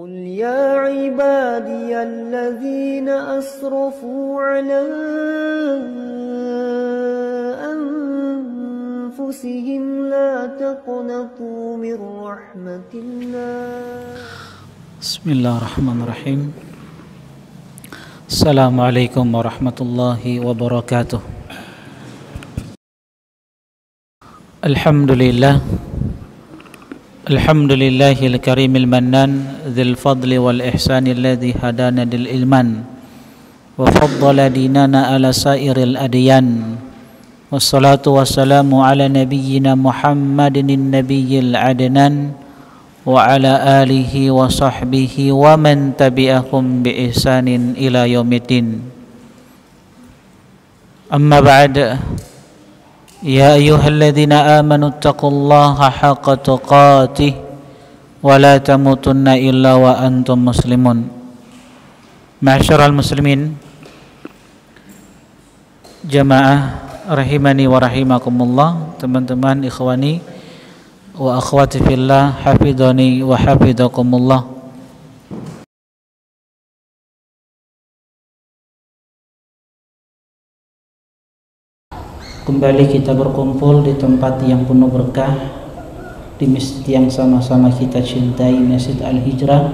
قل يا عبادي الذين أسرفوا على أنفسهم لا تقنطوا من رحمة الله. بسم الله الرحمن الرحيم. السلام عليكم ورحمة الله وبركاته. الحمد لله Alhamdulillahil karimil mannan dzil fadli wal ihsani alladzi hadana lil ilman wa faddala dinana ala sairil adyan wassalatu wassalamu ala nabiyyina Muhammadin nabiyyil adnan wa ala alihi wa sahbihi wa man tabi'ahum bi ihsanin ila yaumiddin. Amma ba'd. Ya ayyuhalladzina amanu taqullaha haqqa tuqatih wa la tamutunna illa wa antum muslimun. Ma'asyiral muslimin, jamaah rahimani wa rahimakumullah, teman-teman ikhwani wa akhwati fillah, hafidhani wa hafidhakumullah. Kembali kita berkumpul di tempat yang penuh berkah, di masjid yang sama-sama kita cintai, Masjid Al-Hijrah.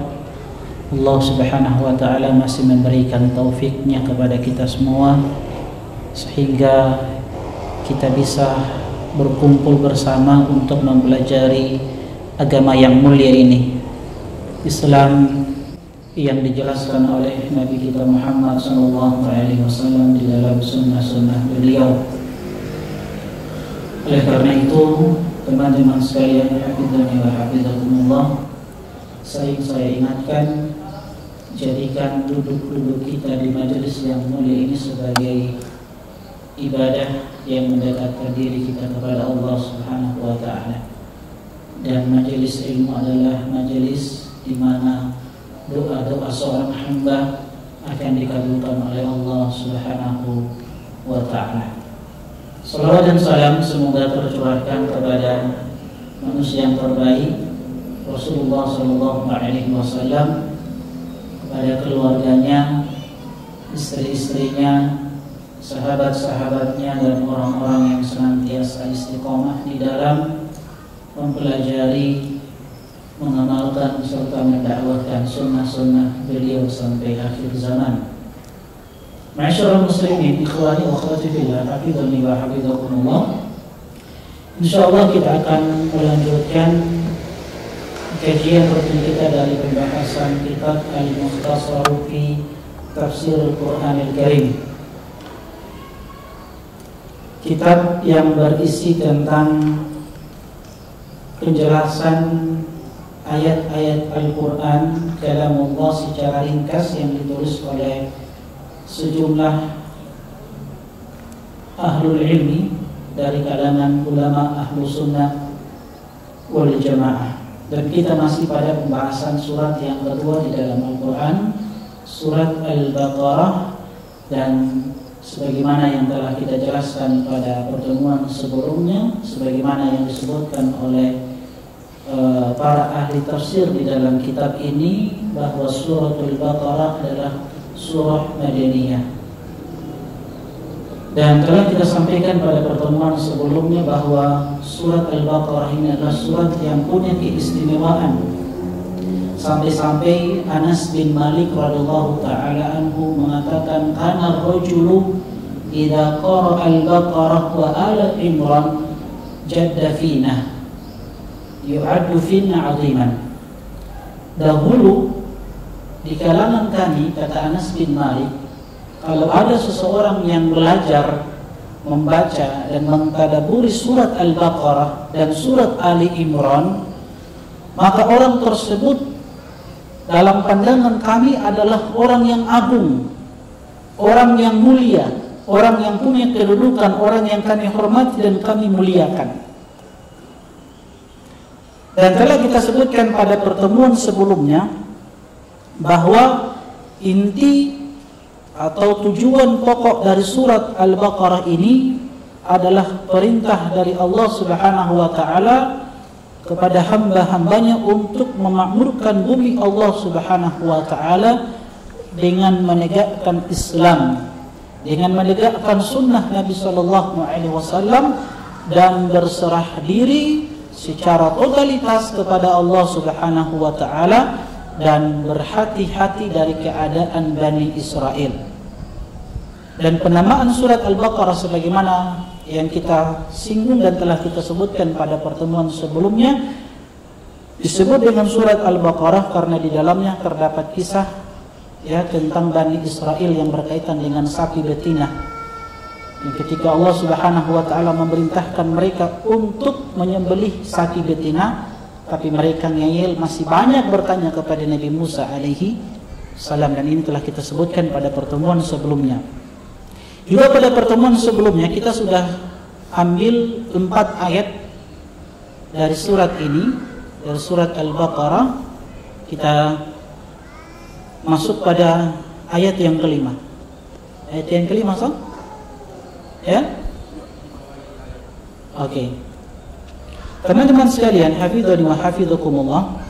Allah Subhanahu wa ta'ala masih memberikan taufiknya kepada kita semua sehingga kita bisa berkumpul bersama untuk mempelajari agama yang mulia ini, Islam yang dijelaskan oleh Nabi kita Muhammad SAW di dalam sunnah-sunnah beliau. Oleh karena itu, teman-teman sekalian, hafizani wa hafizakumullah, saya ingatkan, jadikan duduk-duduk kita di majelis yang mulia ini sebagai ibadah yang mendekatkan diri kita kepada Allah Subhanahu wa ta'ala. Dan majelis ilmu adalah majelis di mana doa-doa seorang hamba akan dikabulkan oleh Allah Subhanahu wa ta'ala. Salawat dan salam semoga tercurahkan kepada manusia yang terbaik, Rasulullah SAW, kepada keluarganya, istri-istrinya, sahabat-sahabatnya, dan orang-orang yang senantiasa istiqomah di dalam mempelajari, mengamalkan serta mendakwahkan sunnah-sunnah beliau sampai akhir zaman. Ma'asyiral muslimin, ikhwani wa akhwati fillah, hafizani wa hafizakumullah. Insyaallah kita akan melanjutkan kajian rutin kita dari pembahasan kitab Al-Mukhtasar fi Tafsir Al-Qur'anil Karim. Kitab yang berisi tentang penjelasan ayat-ayat Al-Qur'an kalamullah secara ringkas yang ditulis oleh sejumlah ahlul ilmi dari kalangan ulama ahlu sunnah wal jamaah. Dan kita masih pada pembahasan surat yang kedua di dalam Al-Quran, surat Al-Baqarah. Dan sebagaimana yang telah kita jelaskan pada pertemuan sebelumnya, sebagaimana yang disebutkan oleh para ahli tafsir di dalam kitab ini, bahwa surat Al-Baqarah adalah surah Madaniyah. Dan telah kita sampaikan pada pertemuan sebelumnya bahwa surat Al-Baqarah ini adalah surat yang punya keistimewaan, sampai-sampai Anas bin Malik radhiyallahu ta'ala anhu mengatakan, kana rajulu idza qara'a Al-Baqarah wa Ala Imran jadda fina yu'addu fina 'aziman. Dahulu di kalangan kami, kata Anas bin Malik, kalau ada seseorang yang belajar membaca dan mentadaburi surat Al-Baqarah dan surat Ali Imran, maka orang tersebut dalam pandangan kami adalah orang yang agung, orang yang mulia, orang yang punya kedudukan, orang yang kami hormati dan kami muliakan. Dan telah kita sebutkan pada pertemuan sebelumnya bahwa inti atau tujuan pokok dari surat Al-Baqarah ini adalah perintah dari Allah Subhanahu wa ta'ala kepada hamba-hambanya untuk memakmurkan bumi Allah Subhanahu wa taala dengan menegakkan Islam, dengan menegakkan sunnah Nabi sallallahu alaihi wasallam dan berserah diri secara totalitas kepada Allah Subhanahu wa taala dan berhati-hati dari keadaan Bani Israel. Dan penamaan surat Al-Baqarah sebagaimana yang kita singgung dan telah kita sebutkan pada pertemuan sebelumnya, disebut dengan surat Al-Baqarah karena di dalamnya terdapat kisah tentang Bani Israel yang berkaitan dengan sapi betina. Yang ketika Allah Subhanahu wa taala memerintahkan mereka untuk menyembelih sapi betina, tapi mereka ngeyel, masih banyak bertanya kepada Nabi Musa alaihi salam, dan ini telah kita sebutkan pada pertemuan sebelumnya. Juga pada pertemuan sebelumnya kita sudah ambil 4 ayat dari surat ini, dari surat Al-Baqarah. Kita masuk pada ayat yang kelima. Ayat yang kelima, so? Ya? Oke. Teman-teman sekalian, hafizani wa hafizakumullah.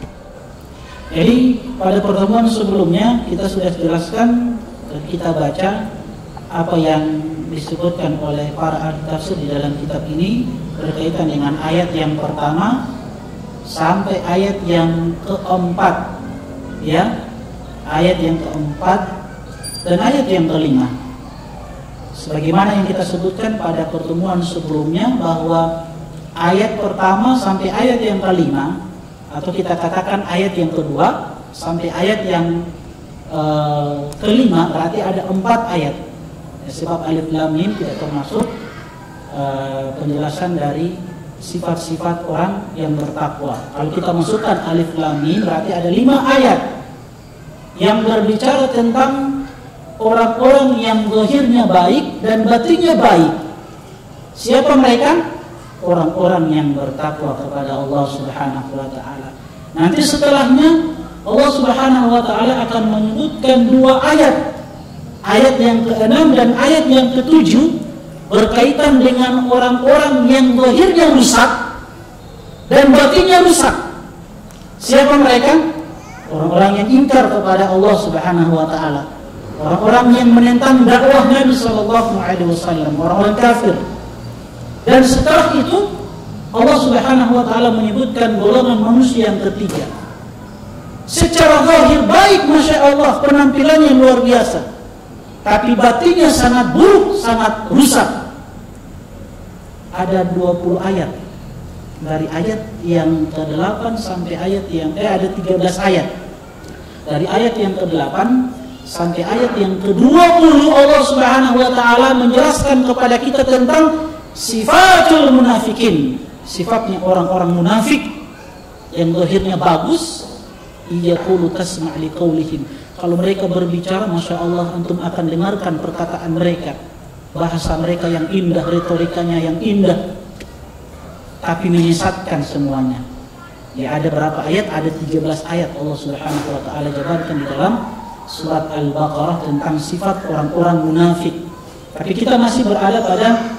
Jadi pada pertemuan sebelumnya kita sudah jelaskan dan kita baca apa yang disebutkan oleh para ahli tafsir di dalam kitab ini berkaitan dengan ayat yang pertama sampai ayat yang keempat, ya, ayat yang keempat dan ayat yang kelima. Sebagaimana yang kita sebutkan pada pertemuan sebelumnya bahwa ayat pertama sampai ayat yang kelima, atau kita katakan ayat yang kedua sampai ayat yang kelima, berarti ada 4 ayat. Sebab alif lam mim tidak termasuk penjelasan dari sifat-sifat orang yang bertakwa. Kalau kita masukkan alif lam mim, berarti ada 5 ayat yang berbicara tentang orang-orang yang zahirnya baik dan batinnya baik. Siapa mereka? Orang-orang yang bertakwa kepada Allah Subhanahu wa taala. Nanti setelahnya Allah Subhanahu wa taala akan menyebutkan 2 ayat. Ayat yang ke-6 dan ayat yang ke-7 berkaitan dengan orang-orang yang zahirnya rusak dan batinnya rusak. Siapa mereka? Orang-orang yang ingkar kepada Allah Subhanahu wa taala. Orang-orang yang menentang dakwah Nabi sallallahu alaihi wasallam, orang-orang kafir. Dan setelah itu Allah Subhanahu wa taala menyebutkan golongan manusia yang ketiga. Secara zahir baik, Masya Allah, penampilannya luar biasa, tapi batinnya sangat buruk, sangat rusak. Ada 20 ayat. Dari ayat yang ke-8 sampai ayat yang ada 13 ayat. Dari ayat yang ke-8 sampai ayat yang ke-20 Allah Subhanahu wa taala menjelaskan kepada kita tentang sifatul munafikin. Sifatnya orang-orang munafik yang zahirnya bagus, yaqulu tasma' liqaulihim. Kalau mereka berbicara, Masya Allah, antum akan dengarkan perkataan mereka, bahasa mereka yang indah, retorikanya yang indah, tapi menyesatkan semuanya. Ya, ada berapa ayat? Ada 13 ayat Allah Subhanahu wa taala jabarkan di dalam surat Al-Baqarah tentang sifat orang-orang munafik. Tapi kita masih berada pada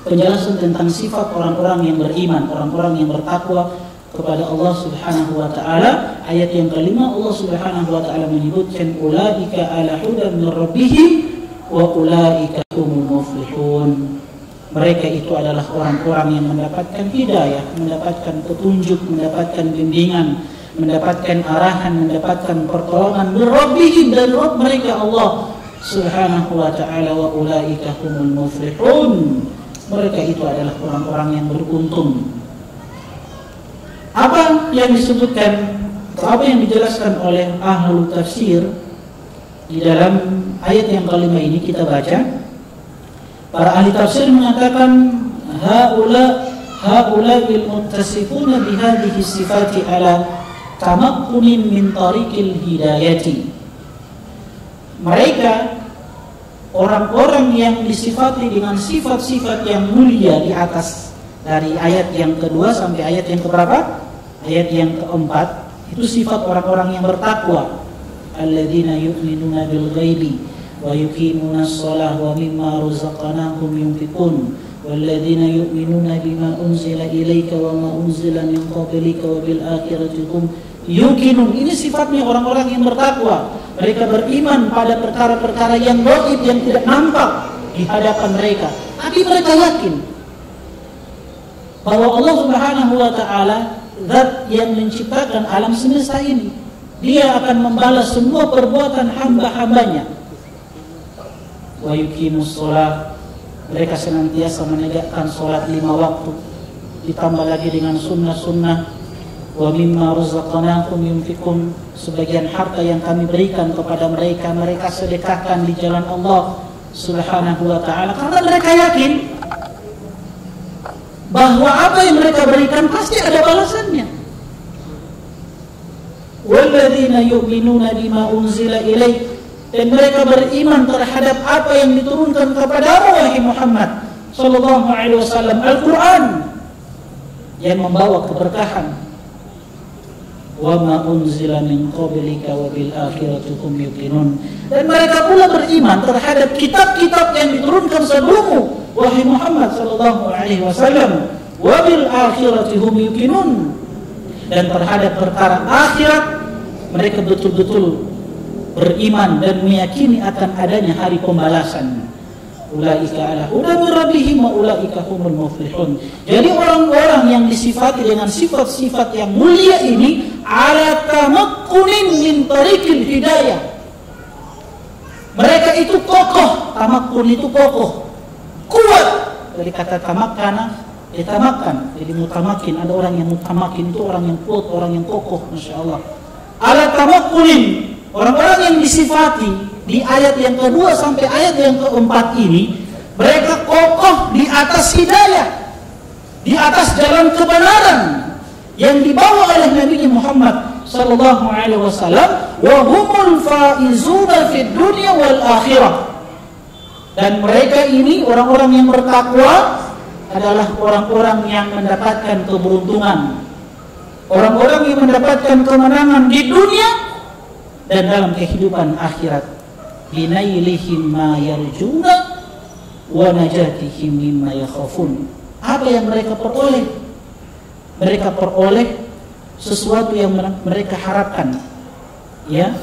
penjelasan tentang sifat orang-orang yang beriman, orang-orang yang bertakwa kepada Allah Subhanahu wa taala. Ayat yang kelima Allah Subhanahu wa taala menyebutkan ulaika ala hudan min rabbihim wa ulaika humul muflihun. Mereka itu adalah orang-orang yang mendapatkan hidayah, mendapatkan petunjuk, mendapatkan bimbingan, mendapatkan arahan, mendapatkan pertolongan min rabbihim, dari Rabb mereka Allah Subhanahu wa taala, wa ulaika humul muflihun. Mereka itu adalah orang-orang yang beruntung. Apa yang disebutkan, apa yang dijelaskan oleh ahlul tafsir di dalam ayat yang kelima ini kita baca. Para ahli tafsir mengatakan haula bil muttasifuna bihadhihi sifati ala tamakkunin min tariqil hidayati. Mereka orang-orang yang disifati dengan sifat-sifat yang mulia di atas. Dari ayat yang kedua sampai ayat yang keberapa? Ayat yang keempat. Itu sifat orang-orang yang bertakwa. Alladzina yu'minuna bil ghaibi wa yuqimuna shalah wa mimma razaqnahum yunfiqun walladzina yu'minuna bima unzila ilaika wa ma unzila min qablika wa bil akhirati hum yuqinun. Ini sifatnya orang-orang yang bertakwa. Mereka beriman pada perkara-perkara yang gaib, yang tidak nampak di hadapan mereka, tapi mereka yakin bahwa Allah Subhanahu wa taala zat yang menciptakan alam semesta ini. Dia akan membalas semua perbuatan hamba-hambanya. Wa yuqimus shalah, mereka senantiasa menegakkan salat 5 waktu, ditambah lagi dengan sunnah-sunnah. Wa mimma razaqnahum yunfiqun, sebagian harta yang kami berikan kepada mereka, mereka sedekahkan di jalan Allah Subhanahu wa ta'ala, karena mereka yakin bahwa apa yang mereka berikan pasti ada balasannya. Walladzina yu'minuna bima unzila ilaik, dan mereka beriman terhadap apa yang diturunkan kepadamu wahai Muhammad sallallahu alaihi wasallam, Al-Qur'an yang membawa keberkahan. Wa ma unzila min qablika wa bil akhirati hum yuqinun, dan mereka pula beriman terhadap kitab-kitab yang diturunkan sebelummu wahai Muhammad sallallahu alaihi wasallam, wa bil akhirati hum yuqinun, dan terhadap perkara akhirat mereka betul-betul beriman dan meyakini akan adanya hari pembalasan. Ulaika ala hudan min rabbihim wa ulaika humul muflihun. Jadi orang-orang yang disifati dengan sifat-sifat yang mulia ini ala tamakkunin min tariqil hidayah. Mereka itu kokoh, tamakkun itu kokoh, kuat. Dari kata tamakkana, tamakkan. Jadi mutamakin, ada orang yang mutamakin itu orang yang kuat, orang yang kokoh, Masya Allah. Ala tamakkunin, orang-orang yang disifati di ayat yang kedua sampai ayat yang keempat ini, mereka kokoh di atas hidayah, di atas jalan kebenaran yang dibawa oleh Nabi Muhammad sallallahu alaihi wasallam, wa humul faizuna fid dunya wal akhirah. Dan mereka ini orang-orang yang bertakwa adalah orang-orang yang mendapatkan keberuntungan, orang-orang yang mendapatkan kemenangan di dunia dan dalam kehidupan akhirat. Binailihim ma yarjuna wa najatihim mimma yakhafun. Apa yang mereka peroleh? Mereka peroleh sesuatu yang mereka harapkan, ya,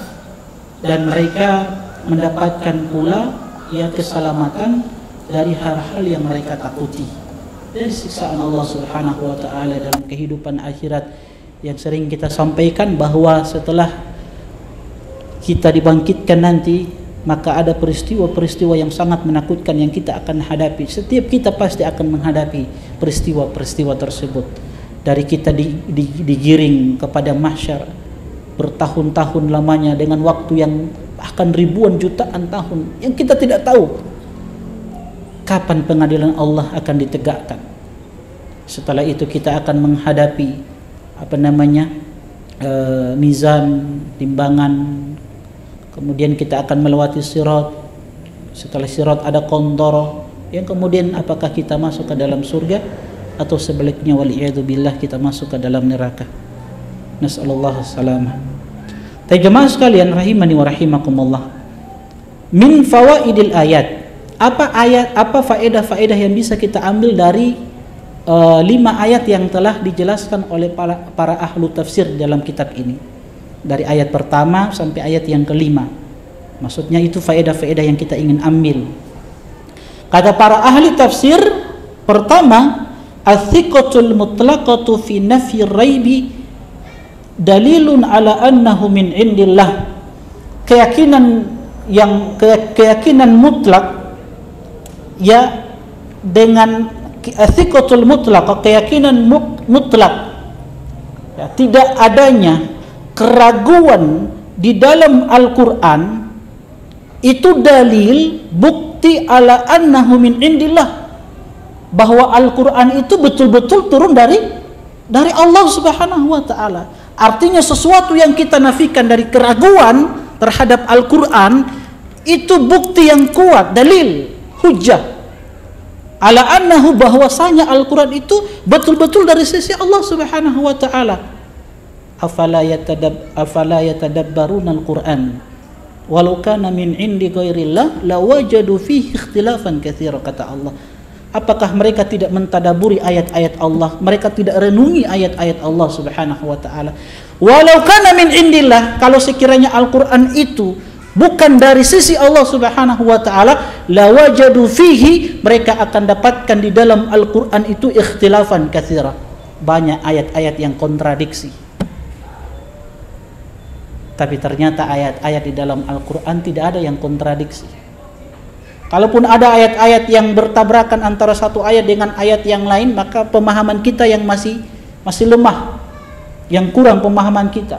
dan mereka mendapatkan pula ya keselamatan dari hal-hal yang mereka takuti, dari siksaan Allah Subhanahu wa taala dalam kehidupan akhirat yang sering kita sampaikan bahwa setelah kita dibangkitkan nanti, maka ada peristiwa-peristiwa yang sangat menakutkan yang kita akan hadapi. Setiap kita pasti akan menghadapi peristiwa-peristiwa tersebut. Dari kita digiring kepada mahsyar bertahun-tahun lamanya dengan waktu yang bahkan ribuan jutaan tahun yang kita tidak tahu kapan pengadilan Allah akan ditegakkan. Setelah itu kita akan menghadapi mizan, timbangan. Kemudian kita akan melewati sirat. Setelah sirat ada qantara, yang kemudian apakah kita masuk ke dalam surga atau sebaliknya, waliyadzubillah, kita masuk ke dalam neraka. Nasallallahu salamah. Jemaah sekalian rahimani wa rahimakumullah. Min fawaidil ayat. Apa faedah-faedah yang bisa kita ambil dari 5 ayat yang telah dijelaskan oleh para ahlu tafsir dalam kitab ini? Dari ayat pertama sampai ayat yang kelima. Maksudnya itu faedah-faedah yang kita ingin ambil. Kata para ahli tafsir, pertama, athiqatul mutlaqatu fi nafyi raibi dalilun ala annahu min indillah. Keyakinan mutlak, ya, dengan athiqatul mutlaq, keyakinan mutlak, ya, tidak adanya keraguan di dalam Al-Quran, itu dalil, bukti ala annahu min indillah, bahwa Al-Quran itu betul-betul turun dari Allah Subhanahu wa ta'ala. Artinya sesuatu yang kita nafikan dari keraguan terhadap Al-Quran, itu bukti yang kuat, dalil, hujjah ala annahu, bahwasanya Al-Quran itu betul-betul dari sisi Allah Subhanahu wa ta'ala. Afala yatadabbaruna al-Qur'an walau kana min indi ghairillah lawajadu fihi ikhtilafan katsira, kata Allah. Apakah mereka tidak mentadaburi ayat-ayat Allah? Mereka tidak renungi ayat-ayat Allah Subhanahu wa taala. Walau kana min indillah, kalau sekiranya Al-Qur'an itu bukan dari sisi Allah Subhanahu wa taala, la wajadu fihi, mereka akan dapatkan di dalam Al-Qur'an itu ikhtilafan katsira. Banyak ayat-ayat yang kontradiksi. Tapi ternyata ayat-ayat di dalam Al-Qur'an tidak ada yang kontradiksi. Kalaupun ada ayat-ayat yang bertabrakan antara satu ayat dengan ayat yang lain, maka pemahaman kita yang masih lemah, yang kurang pemahaman kita.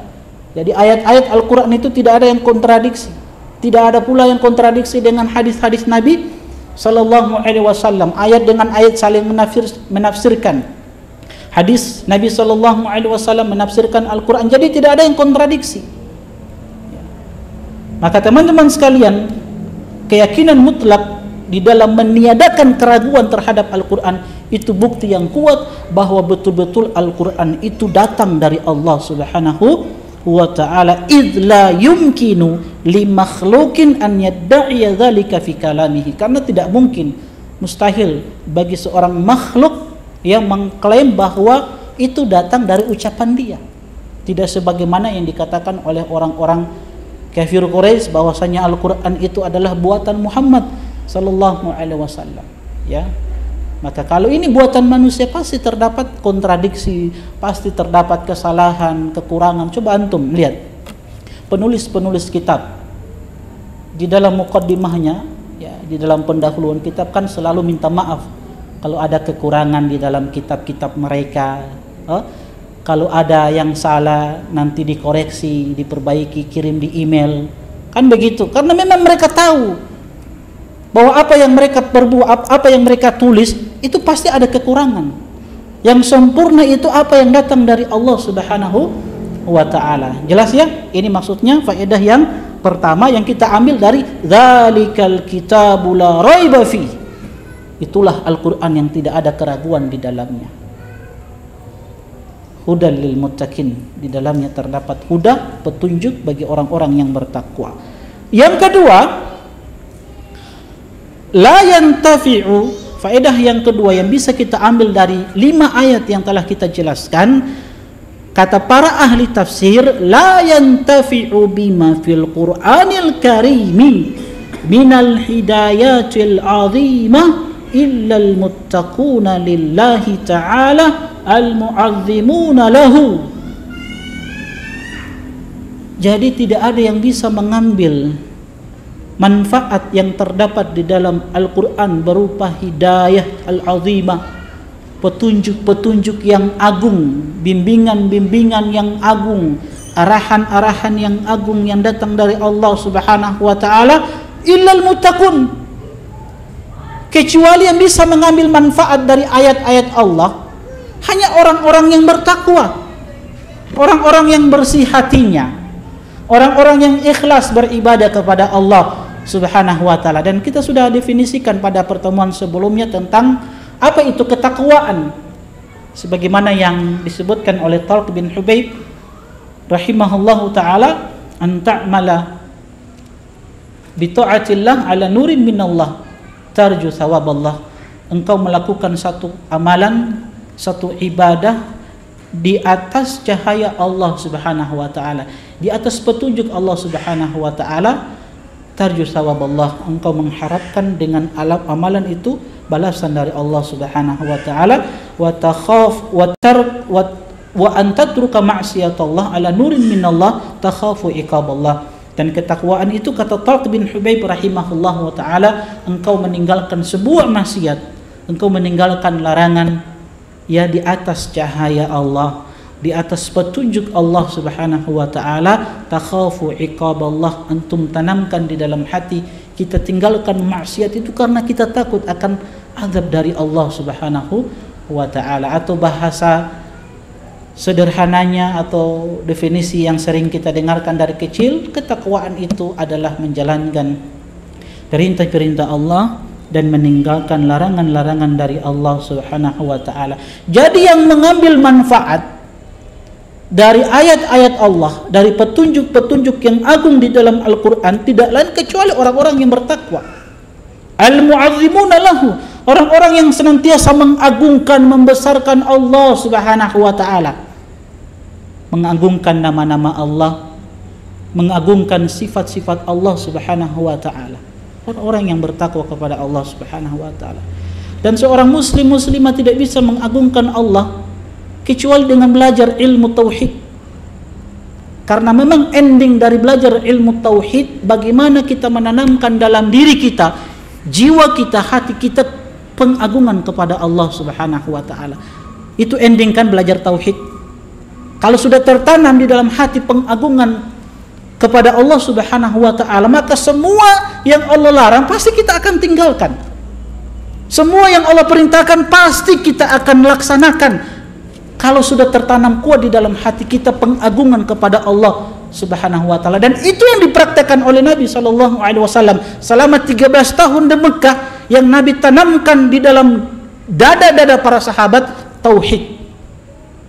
Jadi ayat-ayat Al-Quran itu tidak ada yang kontradiksi. Tidak ada pula yang kontradiksi dengan hadis-hadis Nabi Sallallahu Alaihi Wasallam. Ayat dengan ayat saling menafsirkan. Hadis Nabi Sallallahu Alaihi Wasallam menafsirkan Al-Quran. Jadi tidak ada yang kontradiksi. Maka teman-teman sekalian, keyakinan mutlak di dalam meniadakan keraguan terhadap Al-Quran itu bukti yang kuat bahwa betul-betul Al-Quran itu datang dari Allah Subhanahu wa ta'ala. Idh la yumkinu li makhlukin an yadda'iya dhalika fi kalamihi, karena tidak mungkin, mustahil bagi seorang makhluk yang mengklaim bahwa itu datang dari ucapan dia. Tidak sebagaimana yang dikatakan oleh orang-orang kafir Quraisy bahwasanya Al-Qur'an itu adalah buatan Muhammad sallallahu alaihi wasallam, ya. Maka kalau ini buatan manusia pasti terdapat kontradiksi, pasti terdapat kesalahan, kekurangan. Coba antum lihat penulis-penulis kitab di dalam muqaddimahnya, ya, di dalam pendahuluan kitab kan selalu minta maaf kalau ada kekurangan di dalam kitab-kitab mereka. Kalau ada yang salah nanti dikoreksi, diperbaiki, kirim di email. Kan begitu. Karena memang mereka tahu bahwa apa yang mereka perbuat, apa yang mereka tulis itu pasti ada kekurangan. Yang sempurna itu apa yang datang dari Allah Subhanahu wa ta'ala. Jelas ya? Ini maksudnya faedah yang pertama yang kita ambil dari dzalikal kitabu la raiba fi. Itulah Al-Qur'an yang tidak ada keraguan di dalamnya. Hudal lil muttaqin, di dalamnya terdapat huda, petunjuk bagi orang-orang yang bertakwa. Yang kedua, la yantafi'u, faedah yang kedua yang bisa kita ambil dari 5 ayat yang telah kita jelaskan, kata para ahli tafsir, la yantafi'u bima fil Qur'anil karimi minal hidayatil azimah illa al-muttaquna lillahi ta'ala al-mu'azzimuna lahu. Jadi tidak ada yang bisa mengambil manfaat yang terdapat di dalam Al-Quran berupa hidayah al-azimah, petunjuk-petunjuk yang agung, bimbingan-bimbingan yang agung, arahan-arahan yang agung yang datang dari Allah Subhanahu wa ta'ala, illal muttaqun, kecuali yang bisa mengambil manfaat dari ayat-ayat Allah hanya orang-orang yang bertakwa, orang-orang yang bersih hatinya, orang-orang yang ikhlas beribadah kepada Allah Subhanahu wa ta'ala. Dan kita sudah definisikan pada pertemuan sebelumnya tentang apa itu ketakwaan, sebagaimana yang disebutkan oleh Talq bin Hubayb rahimahullahu ta'ala, an ta'mala bi ta'atillah ala nurin minallah tarju thawaballah. Engkau melakukan satu amalan, satu ibadah di atas cahaya Allah Subhanahu wa ta'ala, di atas petunjuk Allah Subhanahu wa ta'ala, tarju thawaballah, engkau mengharapkan dengan amalan itu balasan dari Allah Subhanahu wa ta'ala, wa takhaf wa an tatruka ma'siyatallah ala nurin minallah takhafu iqaballah. Dan ketakwaan itu, kata Talq bin Hubayb rahimahullah wa ta'ala, engkau meninggalkan sebuah maksiat, engkau meninggalkan larangan, ya, di atas cahaya Allah, di atas petunjuk Allah Subhanahu wa ta'ala, takhafu iqaballah, antum tanamkan di dalam hati, kita tinggalkan maksiat itu karena kita takut akan azab dari Allah Subhanahu wa ta'ala. Atau bahasa sederhananya atau definisi yang sering kita dengarkan dari kecil, ketakwaan itu adalah menjalankan perintah-perintah Allah dan meninggalkan larangan-larangan dari Allah Subhanahu wa ta'ala. Jadi yang mengambil manfaat dari ayat-ayat Allah, dari petunjuk-petunjuk yang agung di dalam Al-Quran, tidak lain kecuali orang-orang yang bertakwa. Al-mu'azzimuna lahu, Orang-orang yang senantiasa mengagungkan, membesarkan Allah Subhanahu wa taala. Mengagungkan nama-nama Allah, mengagungkan sifat-sifat Allah Subhanahu wa taala. Orang-orang yang bertakwa kepada Allah Subhanahu wa taala. Dan seorang muslimah tidak bisa mengagungkan Allah kecuali dengan belajar ilmu tauhid. Karena memang ending dari belajar ilmu tauhid, bagaimana kita menanamkan dalam diri kita, jiwa kita, hati kita, pengagungan kepada Allah Subhanahu wa taala. Itu ending kan belajar tauhid. Kalau sudah tertanam di dalam hati pengagungan kepada Allah Subhanahu wa taala, maka semua yang Allah larang pasti kita akan tinggalkan. Semua yang Allah perintahkan pasti kita akan laksanakan. Kalau sudah tertanam kuat di dalam hati kita pengagungan kepada Allah Subhanahu wa taala, dan itu yang dipraktekkan oleh Nabi sallallahu alaihi wasallam selama 13 tahun di Mekah, yang Nabi tanamkan di dalam dada-dada para sahabat tauhid.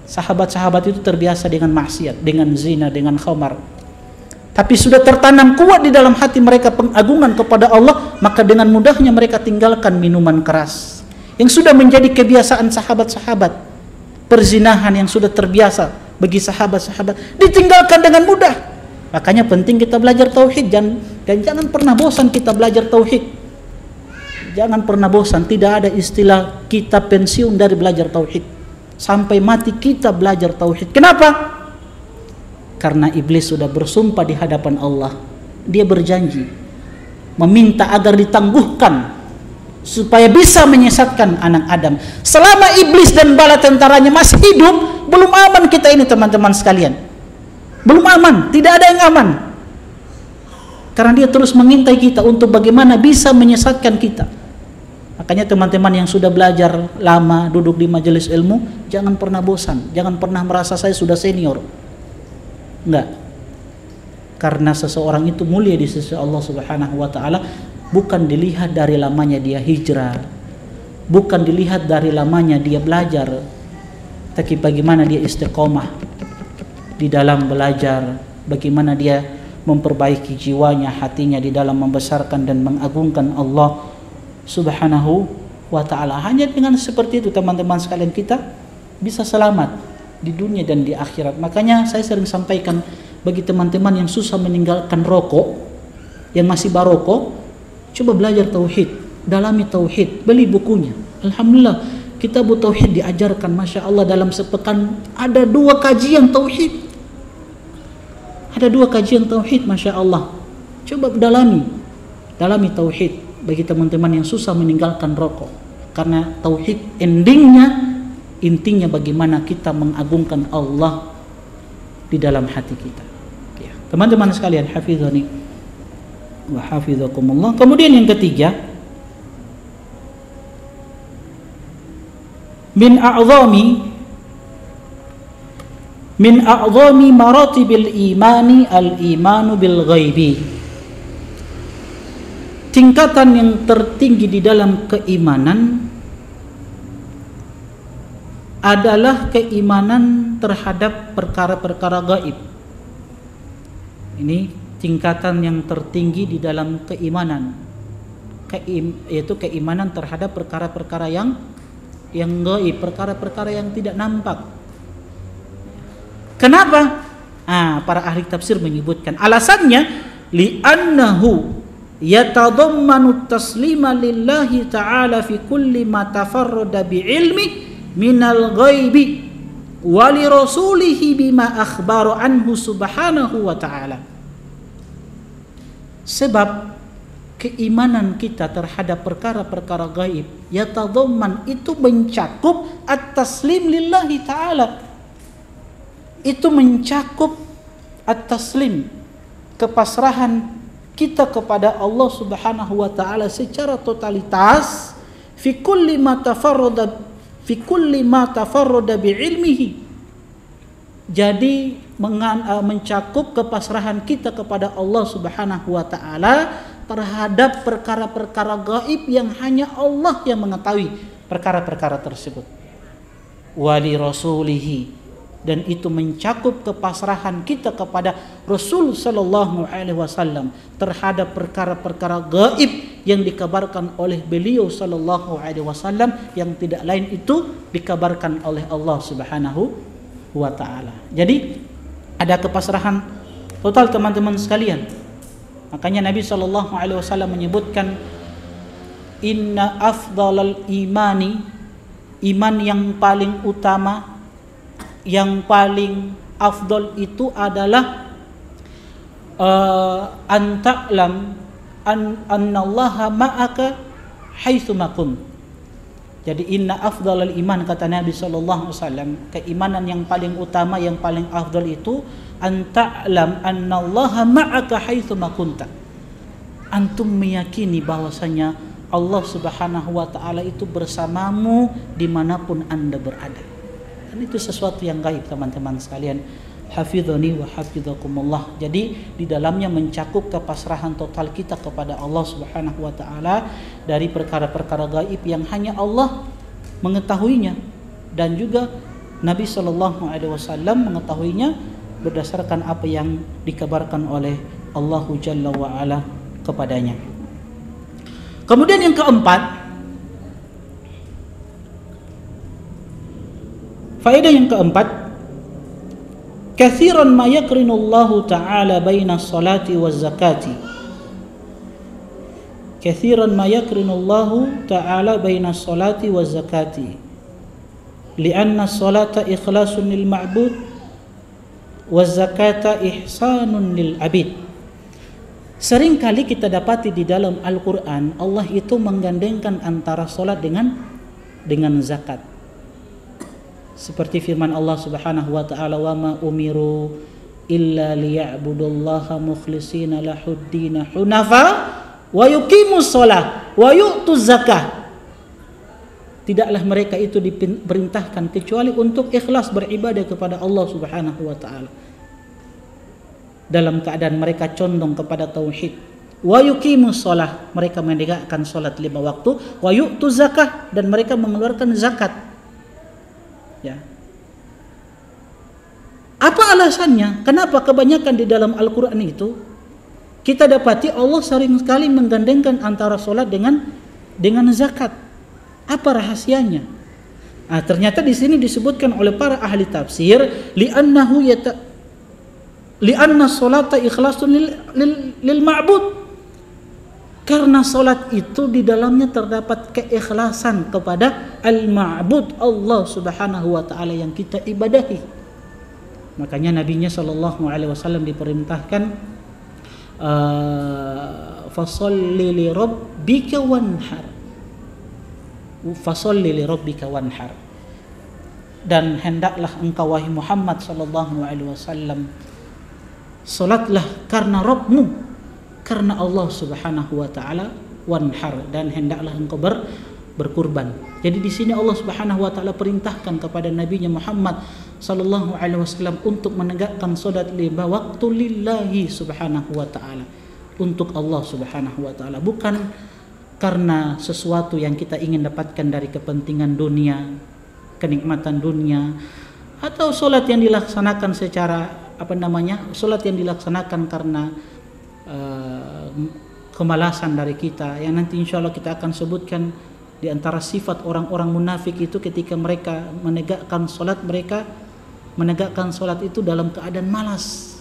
Sahabat-sahabat itu terbiasa dengan maksiat, dengan zina, dengan khamar. Tapi sudah tertanam kuat di dalam hati mereka pengagungan kepada Allah, maka dengan mudahnya mereka tinggalkan minuman keras yang sudah menjadi kebiasaan sahabat-sahabat. Perzinahan yang sudah terbiasa bagi sahabat-sahabat ditinggalkan dengan mudah. Makanya penting kita belajar tauhid, dan jangan pernah bosan kita belajar tauhid. Jangan pernah bosan, tidak ada istilah kita pensiun dari belajar tauhid. Sampai mati kita belajar tauhid. Kenapa? Karena iblis sudah bersumpah di hadapan Allah. Dia berjanji meminta agar ditangguhkan supaya bisa menyesatkan anak Adam. Selama iblis dan bala tentaranya masih hidup, belum aman kita ini teman-teman sekalian. Belum aman, tidak ada yang aman. Karena dia terus mengintai kita untuk bagaimana bisa menyesatkan kita. Makanya teman-teman yang sudah belajar lama, duduk di majelis ilmu, jangan pernah bosan, jangan pernah merasa saya sudah senior. Enggak. Karena seseorang itu mulia di sisi Allah Subhanahu wa taala bukan dilihat dari lamanya dia hijrah, bukan dilihat dari lamanya dia belajar, tapi bagaimana dia istiqomah di dalam belajar, bagaimana dia memperbaiki jiwanya, hatinya di dalam membesarkan dan mengagungkan Allah Subhanahu wa ta'ala. Hanya dengan seperti itu teman-teman sekalian kita bisa selamat di dunia dan di akhirat. Makanya saya sering sampaikan bagi teman-teman yang susah meninggalkan rokok, yang masih barokok, coba belajar tauhid, dalami tauhid, beli bukunya. Alhamdulillah, kitab tauhid diajarkan, masya Allah, dalam sepekan ada 2 kajian tauhid. Ada 2 kajian tauhid, masya Allah. Coba dalami tauhid bagi teman-teman yang susah meninggalkan rokok. Karena tauhid intinya bagaimana kita mengagungkan Allah di dalam hati kita. Ya. Teman-teman sekalian, hafizani wa hafizakumullah. Kemudian yang ketiga, min a'zami maratibil imani al-imanu bil ghaibi. Tingkatan yang tertinggi di dalam keimanan adalah keimanan terhadap perkara-perkara gaib. Ini tingkatan yang tertinggi di dalam keimanan, yaitu keimanan terhadap perkara-perkara yang gaib, perkara-perkara yang tidak nampak. Kenapa? Para ahli tafsir menyebutkan alasannya, li'annahu yatadammanu taslima lillahi ta'ala fi kulli ma tafarrada bi'ilmi minal ghaibi wa li rasulihi bima akhbara anhu subhanahu wa ta'ala. Sebab keimanan kita terhadap perkara-perkara gaib, yatadamman, itu mencakup at-taslim lillahi ta'ala. Itu mencakup at-taslim, kepasrahan kita kepada Allah Subhanahu wa taala secara totalitas, fi kulli ma tafarrada bi'ilmihi. Jadi mencakup kepasrahan kita kepada Allah Subhanahu wa taala terhadap perkara-perkara gaib yang hanya Allah yang mengetahui perkara-perkara tersebut. Wali rasulihi, dan itu mencakup kepasrahan kita kepada Rasul sallallahu alaihi wasallam terhadap perkara-perkara gaib yang dikabarkan oleh beliau sallallahu alaihi wasallam, yang tidak lain itu dikabarkan oleh Allah Subhanahu wa taala. Jadi ada kepasrahan total teman-teman sekalian. Makanya Nabi sallallahu alaihi wasallam menyebutkan inna afdalal imani, iman yang paling utama, yang paling afdal itu adalah anta'lam annallaha ma'aka haitsu ma kunt. Jadi inna afdalal iman, kata Nabi sallallahu alaihi wasallam, keimanan yang paling utama, yang paling afdal itu anta'lam annallaha ma'aka haitsu ma kunta. Antum meyakini bahwasanya Allah Subhanahu wa taala itu bersamamu dimanapun Anda berada. Dan itu sesuatu yang gaib teman-teman sekalian. Hafidhani wa hafidhakumullah. Jadi di dalamnya mencakup kepasrahan total kita kepada Allah Subhanahu wa taala dari perkara-perkara gaib yang hanya Allah mengetahuinya, dan juga Nabi sallallahu alaihi wasallam mengetahuinya berdasarkan apa yang dikabarkan oleh Allah Jalla wa ala kepadanya. Kemudian yang keempat, faedah yang keempat, kathiran ma yakrinullahu ta'ala baina salati wa zakati. Kathiran ma yakrinullahu ta'ala baina salati wa zakati. Lianna salata ikhlasun lil ma'bud wa zakata ihsanun lil abid. Sering kali kita dapati di dalam Al-Quran Allah itu menggandengkan antara salat dengan zakat. Seperti firman Allah Subhanahu wa taala, wa ma umiru illa liya'budullaha mukhlishina lahuddin hunafa wa yuqimus shalah wa yu'tuz zakah. Tidaklah mereka itu diperintahkan kecuali untuk ikhlas beribadah kepada Allah Subhanahu wa taala dalam keadaan mereka condong kepada tauhid. Wa yuqimus shalah, mereka menegakkan salat 5 waktu, wa yu'tuz zakah, dan mereka mengeluarkan zakat. Ya. Apa alasannya? Kenapa kebanyakan di dalam Al-Quran itu kita dapati Allah sering sekali menggandengkan antara solat dengan zakat? Apa rahasianya? Ternyata di sini disebutkan oleh para ahli tafsir, li'anna salata ikhlasun lil ma'bud. Karena salat itu di dalamnya terdapat keikhlasan kepada al-ma'bud, Allah Subhanahu wa taala yang kita ibadahi. Makanya nabinya sallallahu alaihi wasallam diperintahkan fasalli li rabbika wanhar. Fasalli li rabbika wanhar. Dan hendaklah engkau wahai Muhammad sallallahu alaihi wasallam salatlah karena Rabbmu, karena Allah Subhanahu wa taala, wanhar, dan hendaklah engkau berkurban. Jadi di sini Allah Subhanahu wa taala perintahkan kepada nabinya Muhammad sallallahu alaihi wasallam untuk menegakkan salat 5 waktu lillahi subhanahu wa taala, untuk Allah Subhanahu wa taala, bukan karena sesuatu yang kita ingin dapatkan dari kepentingan dunia, kenikmatan dunia, atau salat yang dilaksanakan secara salat yang dilaksanakan karena kemalasan dari kita, yang nanti insya Allah kita akan sebutkan di antara sifat orang-orang munafik itu ketika mereka menegakkan solat, mereka menegakkan solat itu dalam keadaan malas.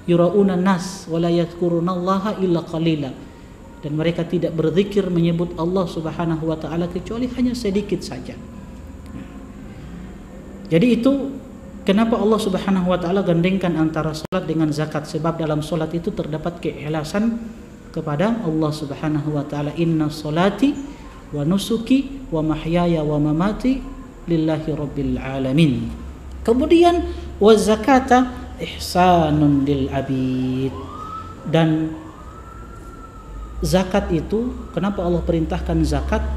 Yura'una nas wa la yadhkurunallaha illa qalila, dan mereka tidak berzikir menyebut Allah Subhanahu wa taala kecuali hanya sedikit saja. Jadi itu kenapa Allah Subhanahu wa taala gandengkan antara salat dengan zakat, sebab dalam salat itu terdapat keikhlasan kepada Allah Subhanahu wa taala. Inna salati wa nusuki wa mahyaya wa mamati lillahi rabbil alamin. Kemudian wa zakata ihsanun lil abid. Dan zakat itu, kenapa Allah perintahkan zakat?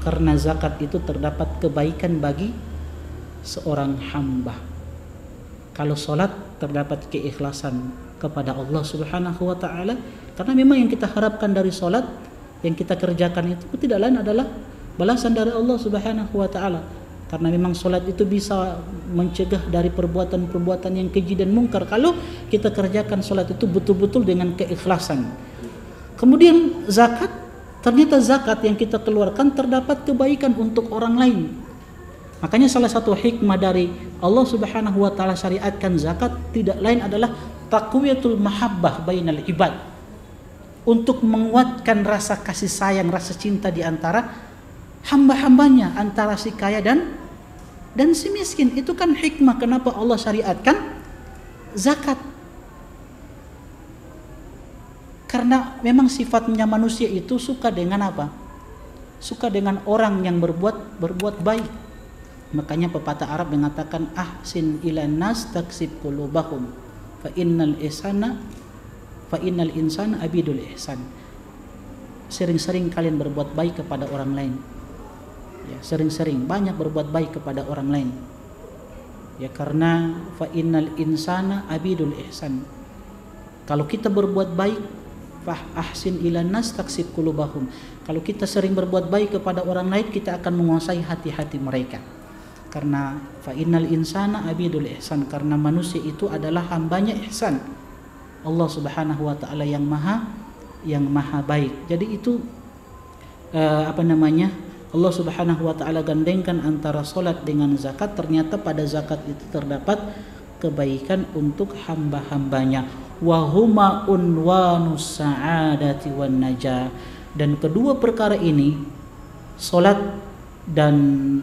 Karena zakat itu terdapat kebaikan bagi seorang hamba. Kalau solat terdapat keikhlasan kepada Allah Subhanahu wa taala, karena memang yang kita harapkan dari solat yang kita kerjakan itu tidak lain adalah balasan dari Allah Subhanahu wa taala. Karena memang solat itu bisa mencegah dari perbuatan-perbuatan yang keji dan mungkar kalau kita kerjakan solat itu betul-betul dengan keikhlasan. Kemudian zakat, ternyata zakat yang kita keluarkan terdapat kebaikan untuk orang lain. Makanya salah satu hikmah dari Allah Subhanahu wa taala syariatkan zakat tidak lain adalah taqwiyatul mahabbah bainal ibad. Untuk menguatkan rasa kasih sayang, rasa cinta di antara hamba-hambanya, antara si kaya dan si miskin. Itu kan hikmah kenapa Allah syariatkan zakat. Karena memang sifatnya manusia itu suka dengan apa? Suka dengan orang yang berbuat baik. Makanya pepatah Arab mengatakan ahsin ilan nas taksib qulubahum fa innal insana abidul ihsan. Sering-sering kalian berbuat baik kepada orang lain. Ya, sering-sering banyak berbuat baik kepada orang lain. Ya, karena fa innal insana abidul ihsan. Kalau kita berbuat baik, ahsin ilan nas taksib qulubahum. Kalau kita sering berbuat baik kepada orang lain, kita akan menguasai hati-hati mereka. Karena fa innal insana abidul ihsan, karena manusia itu adalah hambanya ihsan. Allah Subhanahu wa taala yang maha baik. Jadi itu Allah Subhanahu wa taala gandengkan antara salat dengan zakat. Ternyata pada zakat itu terdapat kebaikan untuk hamba-hambanya. Wahuma unwanus sa'adati wan najah. Dan kedua perkara ini, salat dan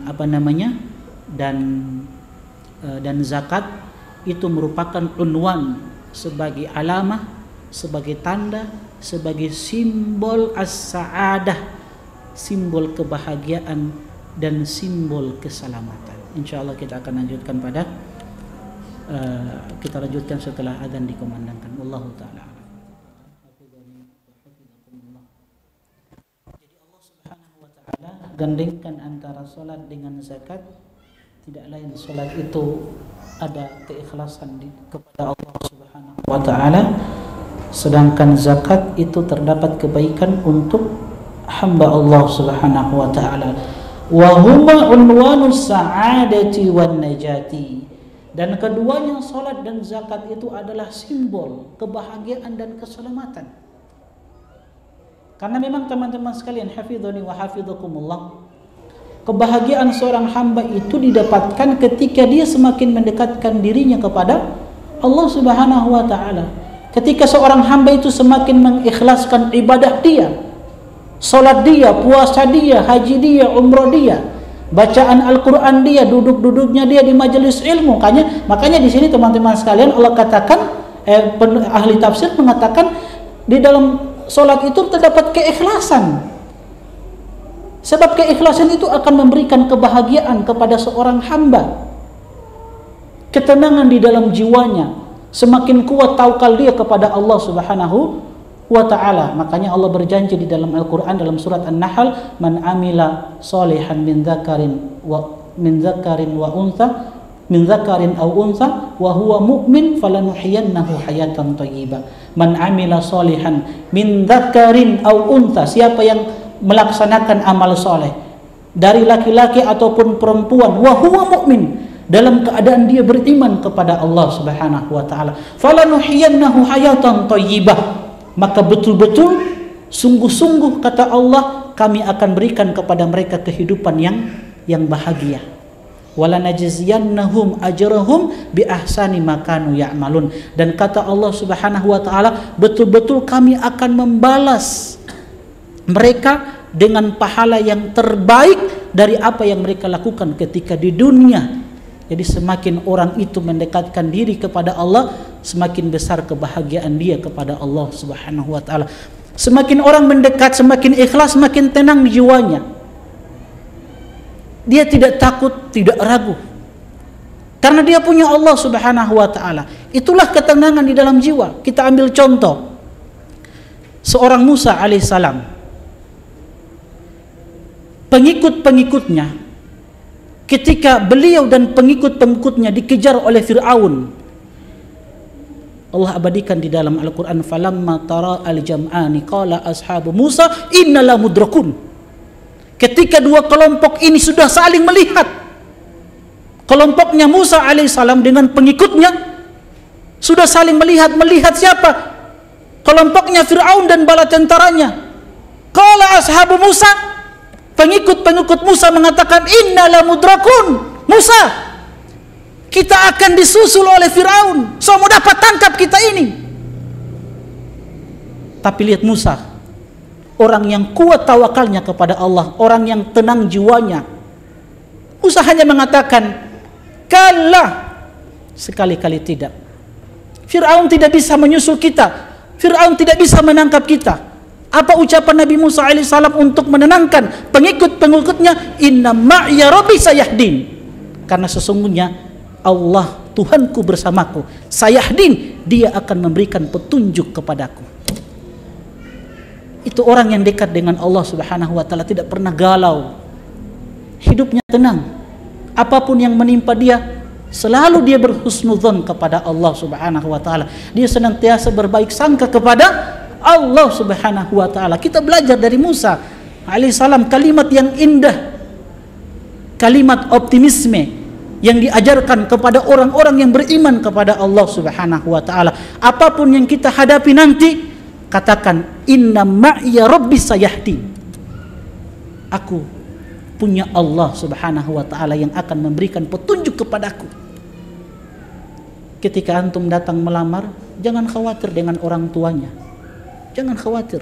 dan zakat itu merupakan unwan, sebagai alamah, sebagai tanda, sebagai simbol as-sa'adah, simbol kebahagiaan dan simbol keselamatan. Insyaallah kita akan lanjutkan kita lanjutkan setelah azan dikumandangkan. Wallahu taala. Jadi Allah Subhanahu wa taala gandengkan antara salat dengan zakat. Tidak lain salat itu ada keikhlasan kepada Allah Subhanahu wa taala, sedangkan zakat itu terdapat kebaikan untuk hamba Allah Subhanahu wa taala. Wa huma unwanus sa'adati wan najati. Dan keduanya salat dan zakat itu adalah simbol kebahagiaan dan keselamatan. Karena memang teman-teman sekalian, hafizani wa hafizakumullah, kebahagiaan seorang hamba itu didapatkan ketika dia semakin mendekatkan dirinya kepada Allah Subhanahu wa taala. Ketika seorang hamba itu semakin mengikhlaskan ibadah dia, salat dia, puasa dia, haji dia, umrah dia, bacaan Al-Qur'an dia, duduk-duduknya dia di majelis ilmu. Makanya di sini teman-teman sekalian Allah katakan, ahli tafsir mengatakan di dalam salat itu terdapat keikhlasan. Sebab keikhlasan itu akan memberikan kebahagiaan kepada seorang hamba, ketenangan di dalam jiwanya, semakin kuat tawakal dia kepada Allah Subhanahu wa ta'ala. Makanya Allah berjanji di dalam Al-Quran dalam surat An-Nahl, man amila salihan min dzakarin aw untha wa huwa mu'min falanuhyiyannahu hayatan thayyibah. Man amila salihan min dzakarin aw untha, siapa yang melaksanakan amal soleh dari laki-laki ataupun perempuan, wa huwa mu'min, dalam keadaan dia beriman kepada Allah Subhanahu wa taala, falanuhyiyannahu hayatan thayyibah, maka betul-betul sungguh-sungguh kata Allah, kami akan berikan kepada mereka kehidupan yang bahagia. Walanajziyannahum ajrahum bi ahsani ma kanu ya'malun. Dan kata Allah Subhanahu wa taala, betul-betul kami akan membalas mereka dengan pahala yang terbaik dari apa yang mereka lakukan ketika di dunia. Jadi semakin orang itu mendekatkan diri kepada Allah, semakin besar kebahagiaan dia kepada Allah Subhanahu wa taala. Semakin orang mendekat, semakin ikhlas, semakin tenang jiwanya. Dia tidak takut, tidak ragu. Karena dia punya Allah Subhanahu wa taala. Itulah ketenangan di dalam jiwa. Kita ambil contoh seorang Musa alaihissalam. Pengikut-pengikutnya, ketika beliau dan pengikut-pengikutnya dikejar oleh Fir'aun, Allah abadikan di dalam Al-Quran, falamma tara al-jam'ani qala ashabu Musa inna la mudrakun. Ketika dua kelompok ini sudah saling melihat, kelompoknya Musa alaihissalam dengan pengikutnya sudah saling melihat siapa? kelompoknya Fir'aun dan bala tentaranya. Qala ashabu Musa, pengikut-pengikut Musa mengatakan, inna lamudrakun. Musa, kita akan disusul oleh Fir'aun, so mau dapat tangkap kita ini. Tapi lihat Musa, orang yang kuat tawakalnya kepada Allah, orang yang tenang jiwanya. Musa hanya mengatakan, kalla, sekali-kali tidak. Fir'aun tidak bisa menyusul kita, Fir'aun tidak bisa menangkap kita. Apa ucapan Nabi Musa alaihissalam untuk menenangkan pengikut-pengikutnya? Inna ma'ya rabbi sayahdin. Karena sesungguhnya Allah Tuhanku bersamaku. Sayahdin, dia akan memberikan petunjuk kepadaku. Itu orang yang dekat dengan Allah Subhanahu wa ta'ala, tidak pernah galau. Hidupnya tenang. Apapun yang menimpa dia, selalu dia berhusnudzon kepada Allah Subhanahu wa ta'ala. Dia senantiasa berbaik sangka kepada Allah Subhanahu wa ta'ala. Kita belajar dari Musa alaihissalam kalimat yang indah, kalimat optimisme yang diajarkan kepada orang-orang yang beriman kepada Allah Subhanahu wa ta'ala. Apapun yang kita hadapi nanti, katakan inna ma'ya rabbi sayahdi. Aku punya Allah Subhanahu wa ta'ala yang akan memberikan petunjuk kepadaku. Ketika antum datang melamar, jangan khawatir dengan orang tuanya. Jangan khawatir.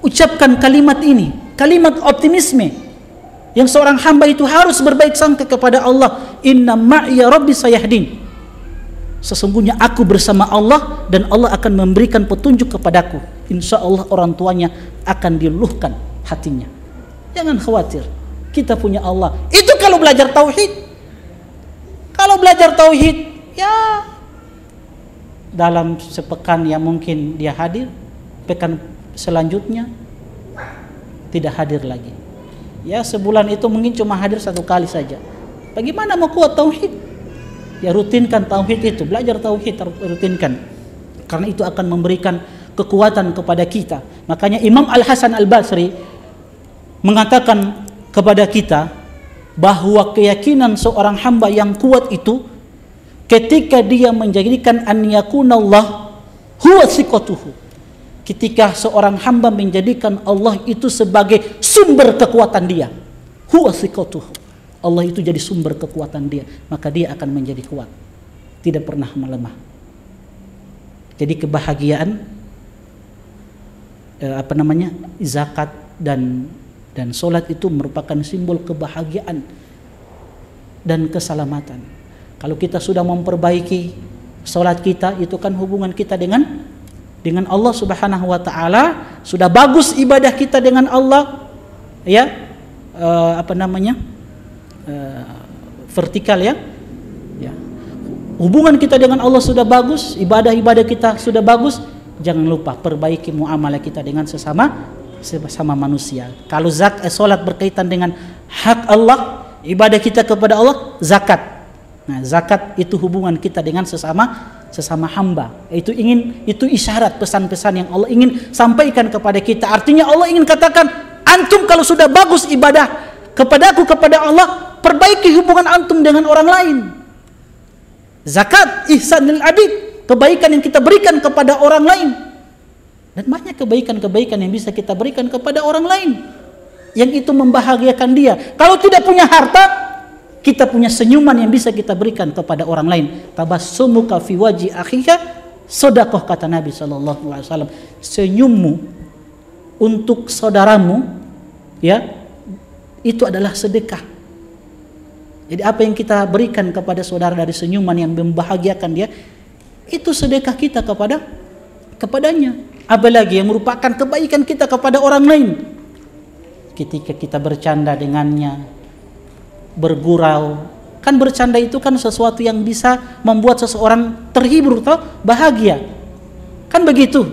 Ucapkan kalimat ini, kalimat optimisme yang seorang hamba itu harus berbaik sangka kepada Allah. Inna ma'ya rabbi sayahdin. Sesungguhnya aku bersama Allah dan Allah akan memberikan petunjuk kepadaku. Insya Allah orang tuanya akan diluluhkan hatinya. Jangan khawatir, kita punya Allah. Itu kalau belajar tauhid. Kalau belajar tauhid, ya dalam sepekan ya mungkin dia hadir, pekan selanjutnya tidak hadir lagi. Ya sebulan itu mungkin cuma hadir 1 kali saja. Bagaimana mau kuat tauhid? Ya rutinkan tauhid itu, belajar tauhid, rutinkan. Karena itu akan memberikan kekuatan kepada kita. Makanya Imam Al-Hasan Al-Basri mengatakan kepada kita bahwa keyakinan seorang hamba yang kuat itu ketika dia menjadikan an yakunallah huwa thiqatuhu. Ketika seorang hamba menjadikan Allah itu sebagai sumber kekuatan dia, huwa thiqatuhu, Allah itu jadi sumber kekuatan dia, maka dia akan menjadi kuat, tidak pernah melemah. Jadi kebahagiaan zakat dan solat itu merupakan simbol kebahagiaan dan keselamatan. Kalau kita sudah memperbaiki solat kita, itu kan hubungan kita dengan Allah Subhanahu wa ta'ala, sudah bagus ibadah kita dengan Allah, ya vertikal ya. Hubungan kita dengan Allah sudah bagus, ibadah-ibadah kita sudah bagus. Jangan lupa perbaiki muamalah kita dengan sesama manusia. Kalau solat berkaitan dengan hak Allah, ibadah kita kepada Allah, zakat. Nah, zakat itu hubungan kita dengan sesama hamba. Itu isyarat pesan-pesan yang Allah ingin sampaikan kepada kita. Artinya Allah ingin katakan, antum kalau sudah bagus ibadah kepadaku, kepada Allah, perbaiki hubungan antum dengan orang lain. Zakat, ihsanil abid, kebaikan yang kita berikan kepada orang lain. Dan banyak kebaikan-kebaikan yang bisa kita berikan kepada orang lain, yang itu membahagiakan dia. Kalau tidak punya harta, kita punya senyuman yang bisa kita berikan kepada orang lain. Tabassumuka fi wajhi akhika sedekah, kata Nabi SAW. Senyummu untuk saudaramu, ya, itu adalah sedekah. Jadi apa yang kita berikan kepada saudara dari senyuman yang membahagiakan dia, itu sedekah kita kepadanya. Apalagi yang merupakan kebaikan kita kepada orang lain. Ketika kita bercanda dengannya, bergurau, kan bercanda itu kan sesuatu yang bisa membuat seseorang terhibur atau bahagia, kan begitu.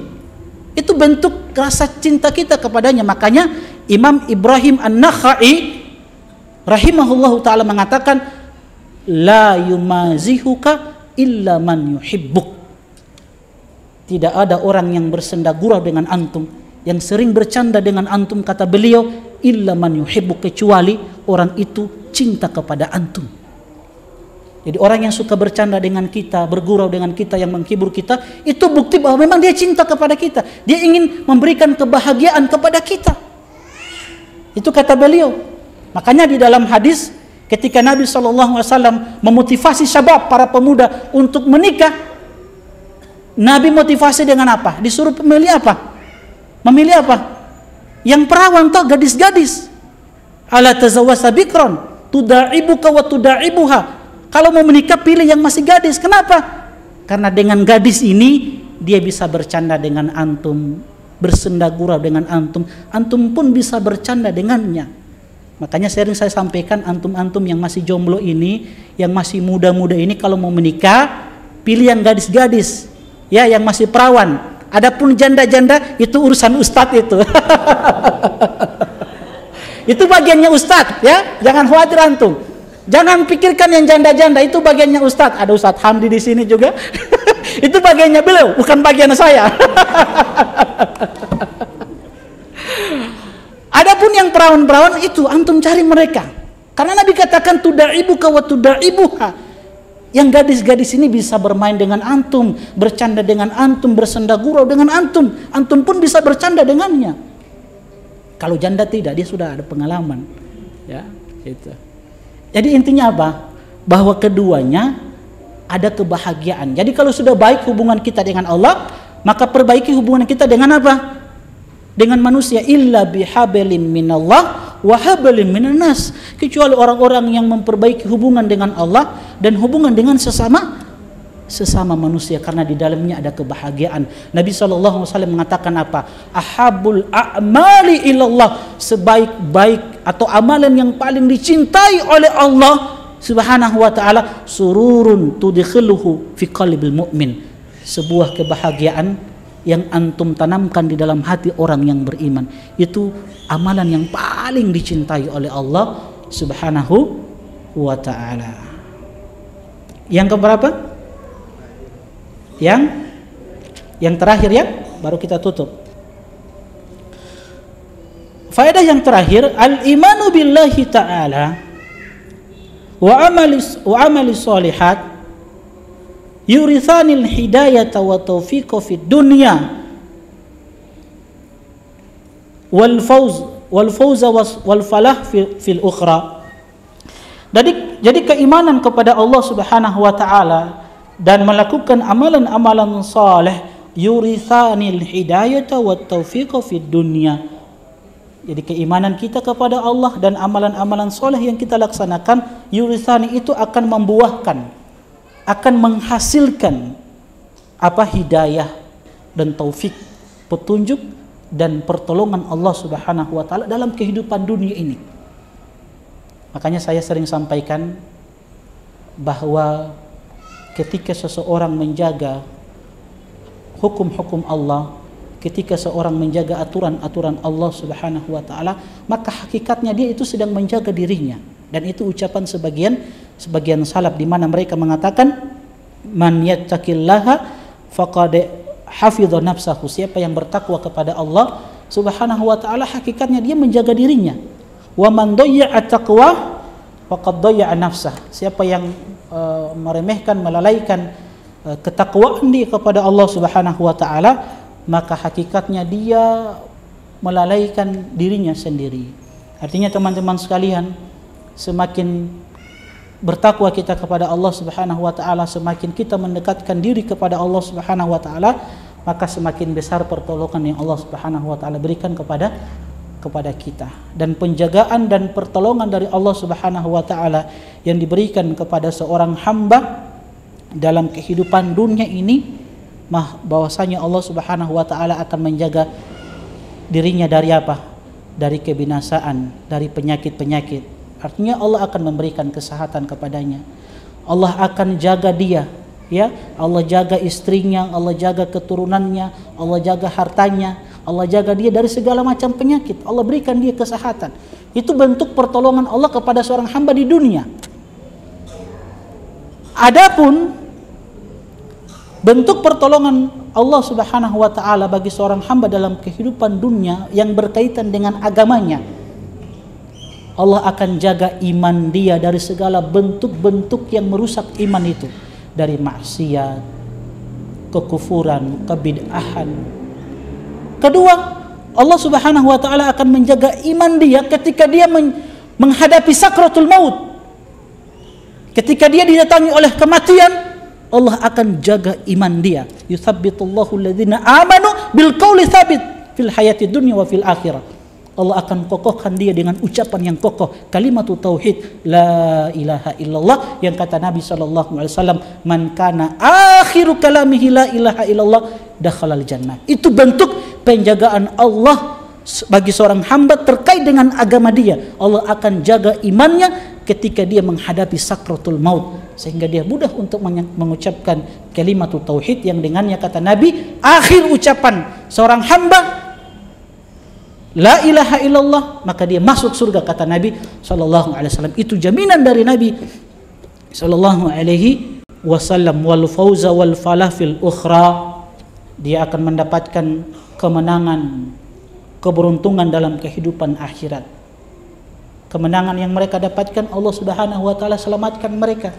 Itu bentuk rasa cinta kita kepadanya. Makanya Imam Ibrahim An-Nakhai rahimahullahu ta'ala mengatakan, la yumazihuka illa man yuhibbuk. Tidak ada orang yang bersenda gurau dengan antum, yang sering bercanda dengan antum, kata beliau, illa man yuhibbuk, kecuali orang itu cinta kepada antum. Jadi orang yang suka bercanda dengan kita, bergurau dengan kita, yang menghibur kita, itu bukti bahwa memang dia cinta kepada kita. Dia ingin memberikan kebahagiaan kepada kita. Itu kata beliau. Makanya di dalam hadis ketika Nabi SAW memotivasi syabab, para pemuda untuk menikah, Nabi motivasi dengan apa? Disuruh memilih apa? Memilih apa? Yang perawan atau gadis-gadis. Ala tazawwasa bikron tuda'ibuka wa tuda'ibuha. Kalau mau menikah pilih yang masih gadis. Kenapa? Karena dengan gadis ini dia bisa bercanda dengan antum, bersenda gurau dengan antum, antum pun bisa bercanda dengannya. Makanya sering saya sampaikan, antum-antum yang masih jomblo ini, yang masih muda-muda ini, kalau mau menikah pilih yang gadis-gadis, ya, yang masih perawan. Adapun janda-janda itu urusan ustadz itu. Itu bagiannya ustadz, ya, jangan khawatir antum. Jangan pikirkan yang janda-janda, itu bagiannya ustadz. Ada Ustadz Hamdi di sini juga. Itu bagiannya beliau, bukan bagian saya. Adapun yang perawan-perawan itu antum cari mereka. Karena Nabi katakan tuda'ibuka wa tuda'ibuha. Yang gadis-gadis ini bisa bermain dengan antum, bercanda dengan antum, bersenda gurau dengan antum. Antum pun bisa bercanda dengannya. Kalau janda tidak, dia sudah ada pengalaman. Ya, gitu. Jadi intinya apa? Bahwa keduanya ada kebahagiaan. Jadi kalau sudah baik hubungan kita dengan Allah, maka perbaiki hubungan kita dengan apa? Dengan manusia. Illa bihablin minallah wa hablin minan nas. Kecuali orang-orang yang memperbaiki hubungan dengan Allah dan hubungan dengan sesama manusia, karena di dalamnya ada kebahagiaan. Nabi SAW mengatakan apa? Ahabul a'mali ilallah, sebaik-baik atau amalan yang paling dicintai oleh Allah Subhanahu wa ta'ala, sururun tudkhiluhu fi qalbil mu'min, sebuah kebahagiaan yang antum tanamkan di dalam hati orang yang beriman. Itu amalan yang paling dicintai oleh Allah Subhanahu wa ta'ala. Yang keberapa? Yang terakhir, ya, baru kita tutup. Faedah yang terakhir, al-imanu billahi ta'ala wa amali sholihat yurithanil hidayata wa taufiqa fid dunya wal fawza wal falah fil ukhra. Jadi keimanan kepada Allah Subhanahu wa ta'ala dan melakukan amalan-amalan saleh yurithanil hidayata wa taufiqa fid dunya. Jadi keimanan kita kepada Allah dan amalan-amalan soleh yang kita laksanakan, yurithani itu akan membuahkan, akan menghasilkan apa? Hidayah dan taufik, petunjuk dan pertolongan Allah Subhanahu wa ta'ala dalam kehidupan dunia ini. Makanya saya sering sampaikan bahwa ketika seseorang menjaga hukum-hukum Allah, ketika seorang menjaga aturan-aturan Allah Subhanahu wa ta'ala, maka hakikatnya dia itu sedang menjaga dirinya. Dan itu ucapan sebagian salaf, di mana mereka mengatakan man yattaqillaha faqad hafidha nafsahu, siapa yang bertakwa kepada Allah Subhanahu wa ta'ala, hakikatnya dia menjaga dirinya. Wa man dayya'a taqwa faqad dayya'a nafsah, siapa yang meremehkan, melalaikan ketakwaan dia kepada Allah Subhanahu wa ta'ala, maka hakikatnya dia melalaikan dirinya sendiri. Artinya teman-teman sekalian, semakin bertakwa kita kepada Allah Subhanahu wa ta'ala, semakin kita mendekatkan diri kepada Allah Subhanahu wa ta'ala, maka semakin besar pertolongan yang Allah Subhanahu wa ta'ala berikan kepada kita. Dan penjagaan dan pertolongan dari Allah Subhanahu wa ta'ala yang diberikan kepada seorang hamba dalam kehidupan dunia ini, bahwasanya Allah Subhanahu wa ta'ala akan menjaga dirinya dari apa? Dari kebinasaan, dari penyakit-penyakit. Artinya Allah akan memberikan kesehatan kepadanya. Allah akan jaga dia, ya. Allah jaga istrinya, Allah jaga keturunannya, Allah jaga hartanya, Allah jaga dia dari segala macam penyakit. Allah berikan dia kesehatan. Itu bentuk pertolongan Allah kepada seorang hamba di dunia. Adapun bentuk pertolongan Allah Subhanahu wa ta'ala bagi seorang hamba dalam kehidupan dunia yang berkaitan dengan agamanya, Allah akan jaga iman dia dari segala bentuk-bentuk yang merusak iman itu, dari maksiat, kekufuran, kebid'ahan. Kedua, Allah Subhanahu wa taala akan menjaga iman dia ketika dia menghadapi sakratul maut. Ketika dia didatangi oleh kematian, Allah akan jaga iman dia. Yutsabbitullahu alladhina amanu bil qauli tsabit fil hayati dunya wa fil akhirah. Allah akan kokohkan dia dengan ucapan yang kokoh, kalimatut tauhid, la ilaha illallah, yang kata Nabi SAW, man kana akhiru kalamihi la ilaha illallah dakhalal jannah. Itu bentuk penjagaan Allah bagi seorang hamba terkait dengan agama dia. Allah akan jaga imannya ketika dia menghadapi sakratul maut, sehingga dia mudah untuk mengucapkan kalimatut tauhid yang dengannya, kata Nabi, akhir ucapan seorang hamba la ilaha illallah, maka dia masuk surga, kata Nabi sallallahu alaihi wasallam. Itu jaminan dari Nabi sallallahu alaihi wasallam. Wal fauza wal falah fil ukhra, dia akan mendapatkan kemenangan, keberuntungan dalam kehidupan akhirat. Kemenangan yang mereka dapatkan, Allah Subhanahu wa taala selamatkan mereka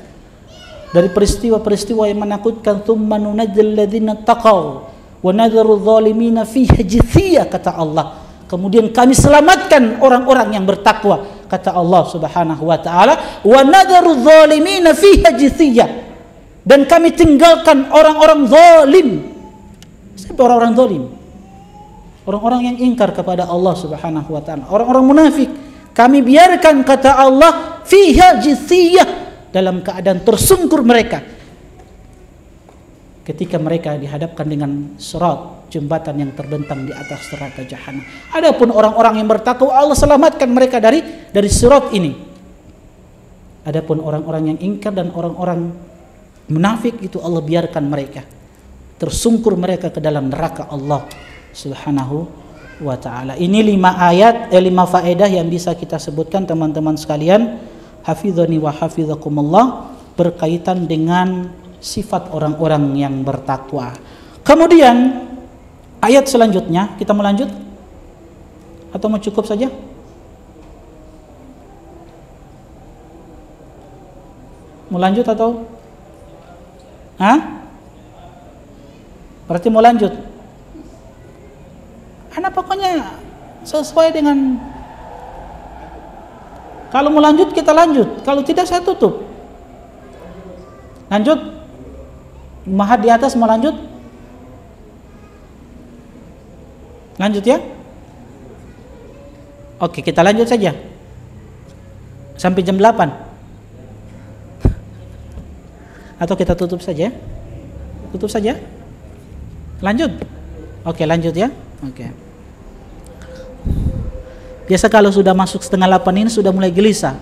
dari peristiwa-peristiwa yang menakutkan. Tsumma nunajjil ladzina taqaw wa nadharu adh-dhalimina fiha jithiya, kata Allah. Kemudian kami selamatkan orang-orang yang bertakwa, kata Allah Subhanahu wa taala, wa nadharu adh-dhalimina fiha jithiya, dan kami tinggalkan orang-orang zalim. Siapa orang-orang zalim? Orang-orang yang ingkar kepada Allah Subhanahu wa taala, orang-orang munafik. Kami biarkan, kata Allah, fiha jithiyah, dalam keadaan tersungkur mereka ketika mereka dihadapkan dengan sirat, jembatan yang terbentang di atas neraka jahanam. Adapun orang-orang yang bertakwa, Allah selamatkan mereka dari sirat ini. Adapun orang-orang yang ingkar dan orang-orang munafik, itu Allah biarkan mereka tersungkur mereka ke dalam neraka Allah Subhanahu wa ta'ala. Ini 5 faedah yang bisa kita sebutkan, teman-teman sekalian, hafizani wa hafizakumullah, berkaitan dengan sifat orang-orang yang bertakwa. Kemudian ayat selanjutnya, kita mau lanjut atau mau cukup saja? Mau lanjut atau? Berarti mau lanjut? Karena pokoknya sesuai dengan, kalau mau lanjut kita lanjut, kalau tidak saya tutup. Lanjut? Mahat di atas mau lanjut? Lanjut ya? Oke, kita lanjut saja sampai jam 8 atau kita tutup saja? Tutup saja? Lanjut? Oke, lanjut ya? Oke. Biasa kalau sudah masuk setengah 8 ini sudah mulai gelisah.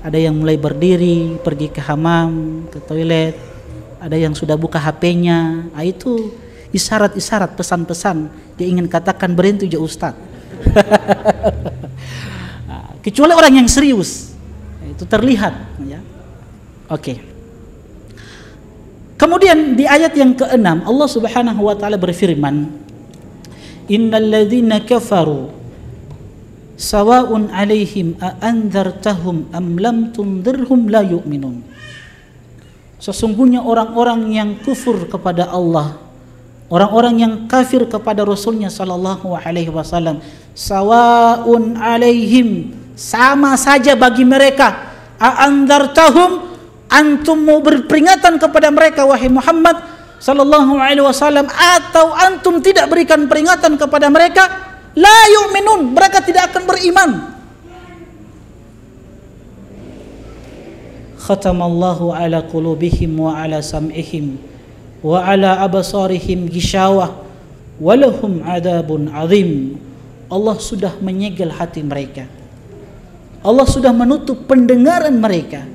Ada yang mulai berdiri, pergi ke hamam, ke toilet. Ada yang sudah buka HP-nya. Itu isyarat-isyarat, pesan-pesan. Dia ingin katakan berhenti ya Ustaz. Kecuali orang yang serius, itu terlihat. Ya. Oke. Kemudian di ayat yang ke-6, Allah Subhanahu wa taala berfirman, innal ladzina kafaru sawa'un 'alaihim a andzartahum am lam tundzirhum la yu'minun. Sesungguhnya orang-orang yang kufur kepada Allah, orang-orang yang kafir kepada Rasulnya sallallahu alaihi wasallam, sawa'un 'alaihim, sama saja bagi mereka, a andzartahum, antum mau berperingatan kepada mereka wahai Muhammad sallallahu alaihi wasallam, atau antum tidak berikan peringatan kepada mereka, la yu'minun, mereka tidak akan beriman. Khatamallahu ala qulubihim wa ala sam'ihim wa ala absarihim gishawah wa lahum adabun azim. Allah sudah menyegel hati mereka. Allah sudah menutup pendengaran mereka.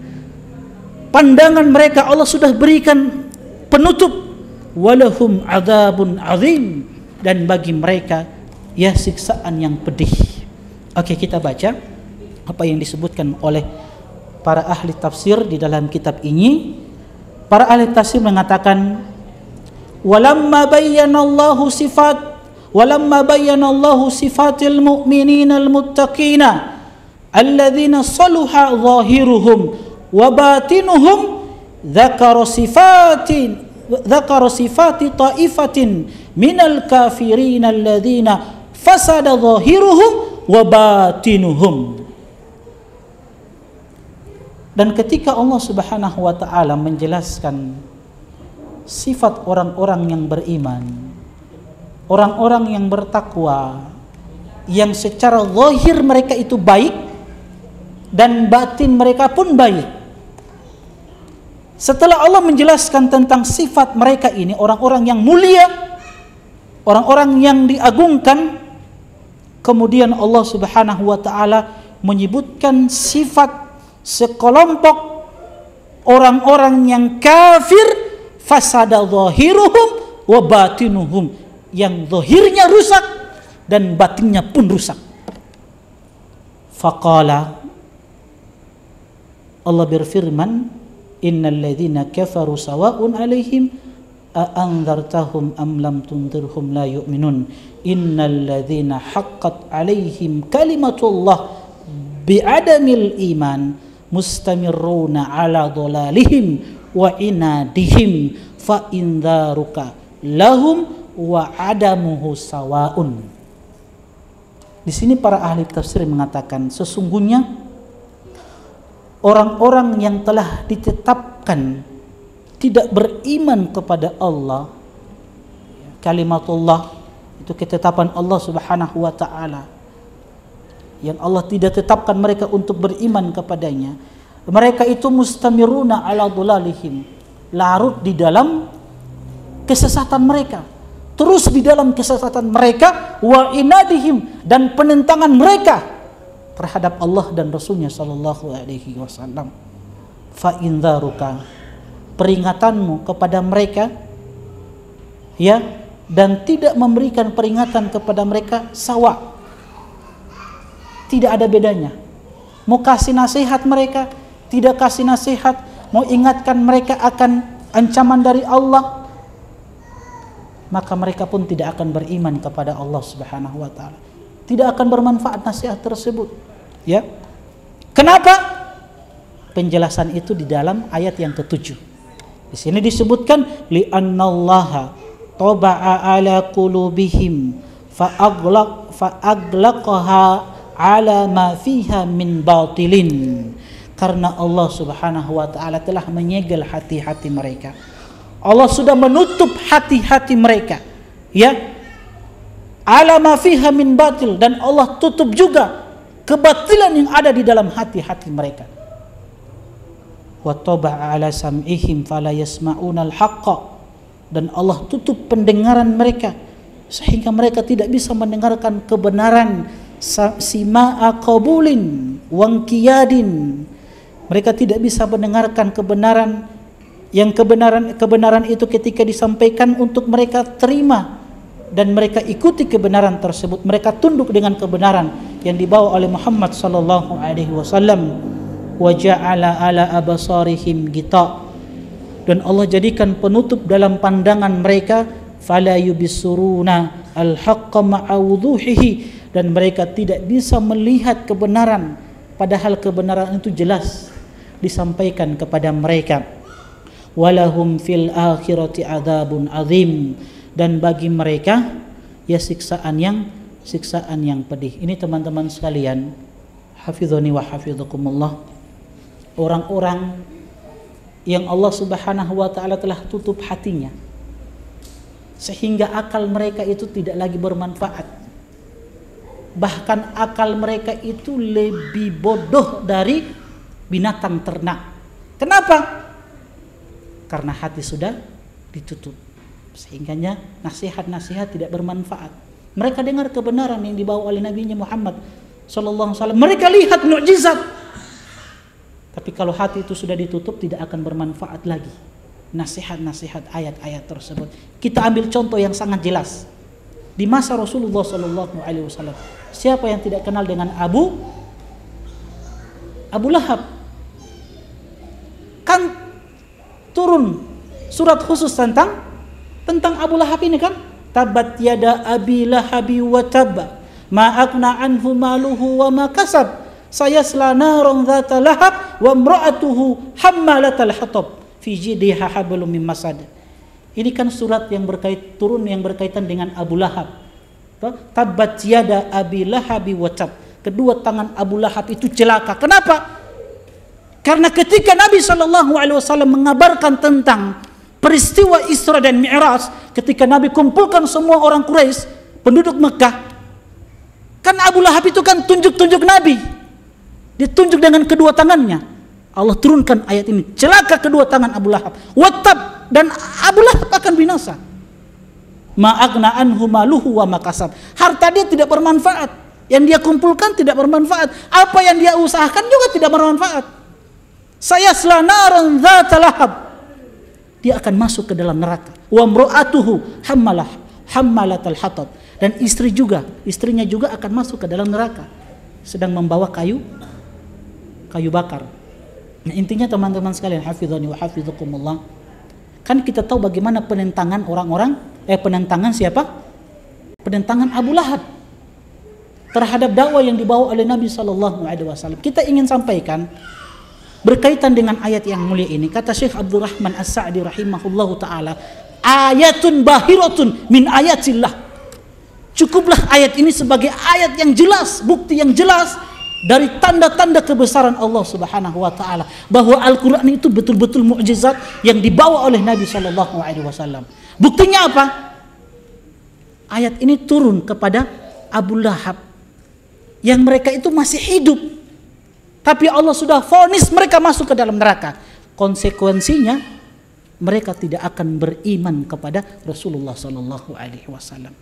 Pandangan mereka Allah sudah berikan penutup. Walahum adzabun azim, dan bagi mereka ya siksaan yang pedih. Oke, kita baca apa yang disebutkan oleh para ahli tafsir di dalam kitab ini. Para ahli tafsir mengatakan, walamma bayyanallahu sifatil mu'minina al-muttaqina alladzina saluha zahiruhum wa batinuhum dzakara sifati ta'ifatin minal kafirin alladzina fasada zahiruhum wa batinuhum. Dan ketika Allah Subhanahu wa taala menjelaskan sifat orang-orang yang beriman, orang-orang yang bertakwa, yang secara zahir mereka itu baik dan batin mereka pun baik. Setelah Allah menjelaskan tentang sifat mereka ini, orang-orang yang mulia, orang-orang yang diagungkan, kemudian Allah Subhanahu wa taala menyebutkan sifat sekelompok orang-orang yang kafir, fasada zahiruhum wa batinuhum, yang zahirnya rusak dan batinnya pun rusak. Faqala, Allah berfirman, innal ladzina kafaru sawa'un 'alaihim a anzartahum am lam tunzirhum la yu'minun innal ladzina haqqat 'alaihim kalimatullah bi'adamil iman mustamirruna 'ala dhalalihim wa inadihim fa indzaruka lahum wa adamuhu sawa'un. Di sini para ahli tafsir mengatakan sesungguhnya orang-orang yang telah ditetapkan tidak beriman kepada Allah, kalimatullah itu ketetapan Allah Subhanahu wa taala, yang Allah tidak tetapkan mereka untuk beriman kepadanya, mereka itu mustamiruna ala dhulalihim, larut di dalam kesesatan mereka, terus di dalam kesesatan mereka, wa inadihim, dan penentangan mereka terhadap Allah dan Rasulnya sallallahu alaihi wasallam. Fa indzaruka, peringatanmu kepada mereka, ya, dan tidak memberikan peringatan kepada mereka sawa, tidak ada bedanya. Mau kasih nasihat mereka, tidak kasih nasihat, mau ingatkan mereka akan ancaman dari Allah, maka mereka pun tidak akan beriman kepada Allah Subhanahu wa taala. Tidak akan bermanfaat nasihat tersebut. Ya. Kenapa? Penjelasan itu di dalam ayat yang ke-7. Di sini disebutkan li'annallaha taba'a ala qulubihim fa'aglaqaha ala ma fiha min batilin. Karena Allah Subhanahu wa taala telah menyegel hati-hati mereka. Allah sudah menutup hati-hati mereka, ya, ala ma fiha min batil, dan Allah tutup juga kebatilan yang ada di dalam hati-hati mereka. Wa taba'a ala sam'ihim fala yasma'una al-haqqa, dan Allah tutup pendengaran mereka sehingga mereka tidak bisa mendengarkan kebenaran, sima'a qabulin wangkiyadin, mereka tidak bisa mendengarkan kebenaran, yang kebenaran itu ketika disampaikan untuk mereka terima dan mereka ikuti kebenaran tersebut, mereka tunduk dengan kebenaran yang dibawa oleh Muhammad sallallahu alaihi wasallam. Wa ja'ala ala absarihim gita, dan Allah jadikan penutup dalam pandangan mereka, fala yubisuruna al-haqqa ma'a wuduhihi, dan mereka tidak bisa melihat kebenaran padahal kebenaran itu jelas disampaikan kepada mereka. Walahum fil akhirati adzabun azim, dan bagi mereka ya siksaan yang pedih. Ini teman-teman sekalian, hafizani wa hafizakumullah, orang-orang yang Allah Subhanahu wa taala telah tutup hatinya sehingga akal mereka itu tidak lagi bermanfaat. Bahkan akal mereka itu lebih bodoh dari binatang ternak. Kenapa? Karena hati sudah ditutup, sehingganya nasihat-nasihat tidak bermanfaat. Mereka dengar kebenaran yang dibawa oleh Nabi Muhammad sallallahu alaihi wasallam, mereka lihat mukjizat, tapi kalau hati itu sudah ditutup tidak akan bermanfaat lagi nasihat-nasihat ayat-ayat tersebut. Kita ambil contoh yang sangat jelas di masa Rasulullah sallallahu alaihi wasallam. Siapa yang tidak kenal dengan Abu Lahab? Kan turun surat khusus tentang Abu Lahab ini kan, tabat yada abi lahabi wa tabba ma aghna anhu maluhu wa ma kasab sayasla naran dzata lahab wa imra'atuhu hammalatal hatab fi jidha hablum min masad. Ini kan surat yang yang berkaitan dengan Abu Lahab. Tabbat yada abi lahabi wa tab. Kedua tangan Abu Lahab itu celaka. Kenapa? Karena ketika Nabi SAW mengabarkan tentang peristiwa Isra dan Mi'raj, ketika Nabi kumpulkan semua orang Quraisy, penduduk Mekah, kan Abu Lahab itu kan tunjuk-tunjuk Nabi. Ditunjuk dengan kedua tangannya. Allah turunkan ayat ini, celaka kedua tangan Abu Lahab. Wattab, dan Abu Lahab akan binasa. Ma'agna anhu maluhu wa makasab. Harta dia tidak bermanfaat. Yang dia kumpulkan tidak bermanfaat. Apa yang dia usahakan juga tidak bermanfaat. Sayasla naran dzata lahab. Dia akan masuk ke dalam neraka. Wa imra'atuhu hammalatal hatab. Dan istrinya juga akan masuk ke dalam neraka. Sedang membawa kayu bakar. Nah, intinya teman-teman sekalian, hafizani wa hafizukumullah. Kan kita tahu bagaimana penentangan penentangan siapa? Penentangan Abu Lahab terhadap dakwah yang dibawa oleh Nabi SAW. Kita ingin sampaikan berkaitan dengan ayat yang mulia ini. Kata Syekh Abdurrahman As-Sa'di rahimahullahu ta'ala, ayatun bahiratun min ayatillah. Cukuplah ayat ini sebagai ayat yang jelas, bukti yang jelas dari tanda-tanda kebesaran Allah Subhanahu wa taala, bahwa Al-Qur'an itu betul-betul mukjizat yang dibawa oleh Nabi sallallahu alaihi wasallam. Buktinya apa? Ayat ini turun kepada Abu Lahab yang mereka itu masih hidup, tapi Allah sudah vonis mereka masuk ke dalam neraka. Konsekuensinya mereka tidak akan beriman kepada Rasulullah sallallahu alaihi wasallam.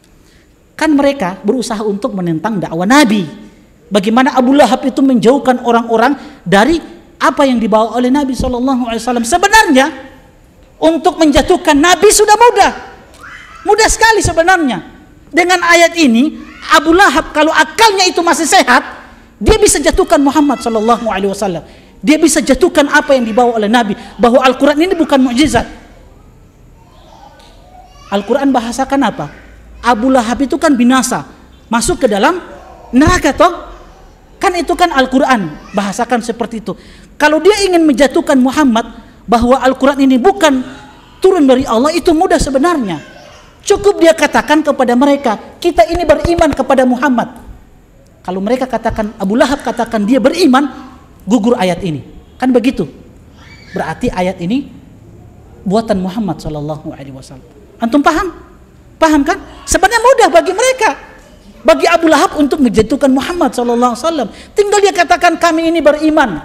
Kan mereka berusaha untuk menentang dakwah Nabi. Bagaimana Abu Lahab itu menjauhkan orang-orang dari apa yang dibawa oleh Nabi SAW. Sebenarnya untuk menjatuhkan Nabi sudah mudah sekali sebenarnya. Dengan ayat ini Abu Lahab kalau akalnya itu masih sehat, dia bisa jatuhkan Muhammad SAW. Dia bisa jatuhkan apa yang dibawa oleh Nabi, bahwa Al-Quran ini bukan mukjizat. Al-Quran bahasakan apa? Abu Lahab itu kan binasa, masuk ke dalam neraka toh. Kan itu kan Al-Quran bahasakan seperti itu. Kalau dia ingin menjatuhkan Muhammad, bahwa Al-Quran ini bukan turun dari Allah, itu mudah sebenarnya. Cukup dia katakan kepada mereka, kita ini beriman kepada Muhammad. Kalau mereka katakan, Abu Lahab katakan dia beriman, gugur ayat ini. Kan begitu. Berarti ayat ini buatan Muhammad SAW. Antum paham? Paham kan? Sebenarnya mudah bagi mereka, bagi Abu Lahab untuk menjatuhkan Muhammad SAW. Tinggal dia katakan kami ini beriman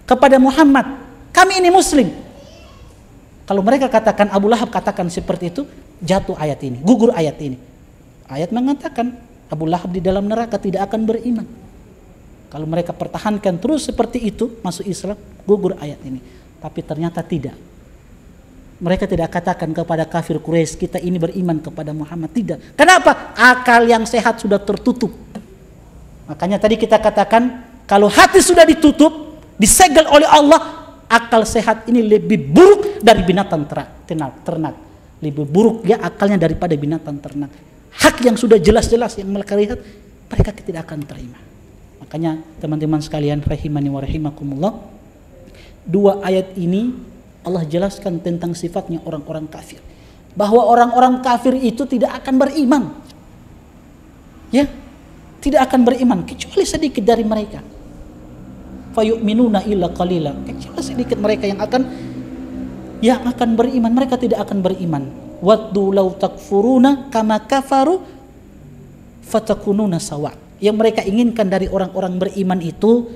kepada Muhammad, kami ini Muslim. Kalau mereka katakan, Abu Lahab katakan seperti itu, jatuh ayat ini, gugur ayat ini. Ayat mengatakan Abu Lahab di dalam neraka tidak akan beriman. Kalau mereka pertahankan terus seperti itu, masuk Islam, gugur ayat ini. Tapi ternyata tidak. Mereka tidak katakan kepada kafir Quraisy, kita ini beriman kepada Muhammad. Tidak. Kenapa? Akal yang sehat sudah tertutup. Makanya tadi kita katakan, kalau hati sudah ditutup, disegel oleh Allah, akal sehat ini lebih buruk dari binatang ternak. Lebih buruk ya akalnya daripada binatang ternak. Hak yang sudah jelas-jelas yang mereka lihat, mereka tidak akan terima. Makanya teman-teman sekalian, rahimani wa rahimakumullah, dua ayat ini Allah jelaskan tentang sifatnya orang-orang kafir, bahwa orang-orang kafir itu tidak akan beriman, ya, tidak akan beriman kecuali sedikit dari mereka. Fayu'minuna illa qalila, kecuali sedikit mereka yang akan beriman. Mereka tidak akan beriman. Waddu law takfuruna kama kafaru fatakununa sawa. Yang mereka inginkan dari orang-orang beriman itu,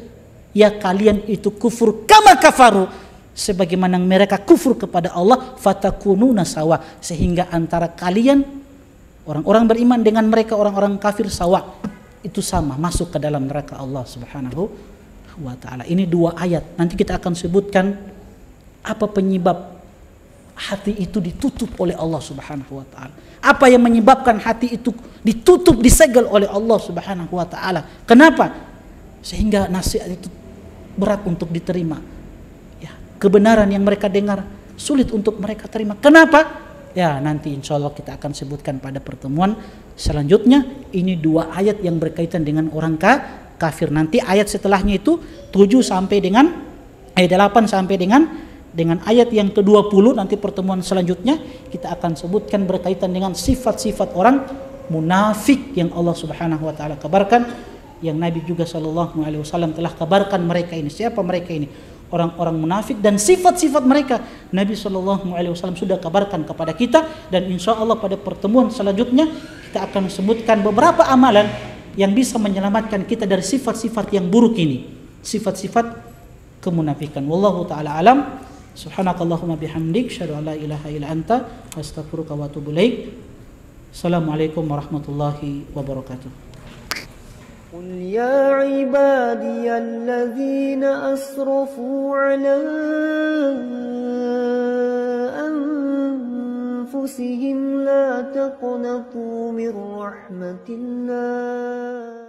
ya kalian itu kufur kama kafaru, sebagaimana mereka kufur kepada Allah, fatakununa sawa, sehingga antara kalian orang-orang beriman dengan mereka orang-orang kafir sawa, itu sama, masuk ke dalam neraka Allah Subhanahu wa taala. Ini dua ayat. Nanti kita akan sebutkan apa penyebab hati itu ditutup oleh Allah Subhanahu wa taala. Apa yang menyebabkan hati itu ditutup, disegel oleh Allah Subhanahu wa taala. Kenapa? Sehingga nasihat itu berat untuk diterima. Kebenaran yang mereka dengar sulit untuk mereka terima. Kenapa? Ya, nanti insya Allah kita akan sebutkan pada pertemuan selanjutnya. Ini dua ayat yang berkaitan dengan orang kafir. Nanti ayat setelahnya itu 7 sampai dengan 8 sampai dengan ayat yang ke-20 nanti pertemuan selanjutnya kita akan sebutkan berkaitan dengan sifat-sifat orang munafik yang Allah Subhanahu wa taala kabarkan, yang Nabi juga sallallahu alaihi wasallam telah kabarkan mereka ini. Siapa mereka ini? Orang-orang munafik dan sifat-sifat mereka Nabi sallallahu alaihi wasallam sudah kabarkan kepada kita, dan insyaallah pada pertemuan selanjutnya kita akan sebutkan beberapa amalan yang bisa menyelamatkan kita dari sifat-sifat yang buruk ini, sifat-sifat kemunafikan. Wallahu taala alam. Subhanakallahumma bihamdik, asyhadu an la ilaha illa anta, astaghfiruka wa atubu ilaik. Assalamualaikum warahmatullahi wabarakatuh. قل يا عبادي الذين أسرفوا على أنفسهم لا تقنطوا من رحمة الله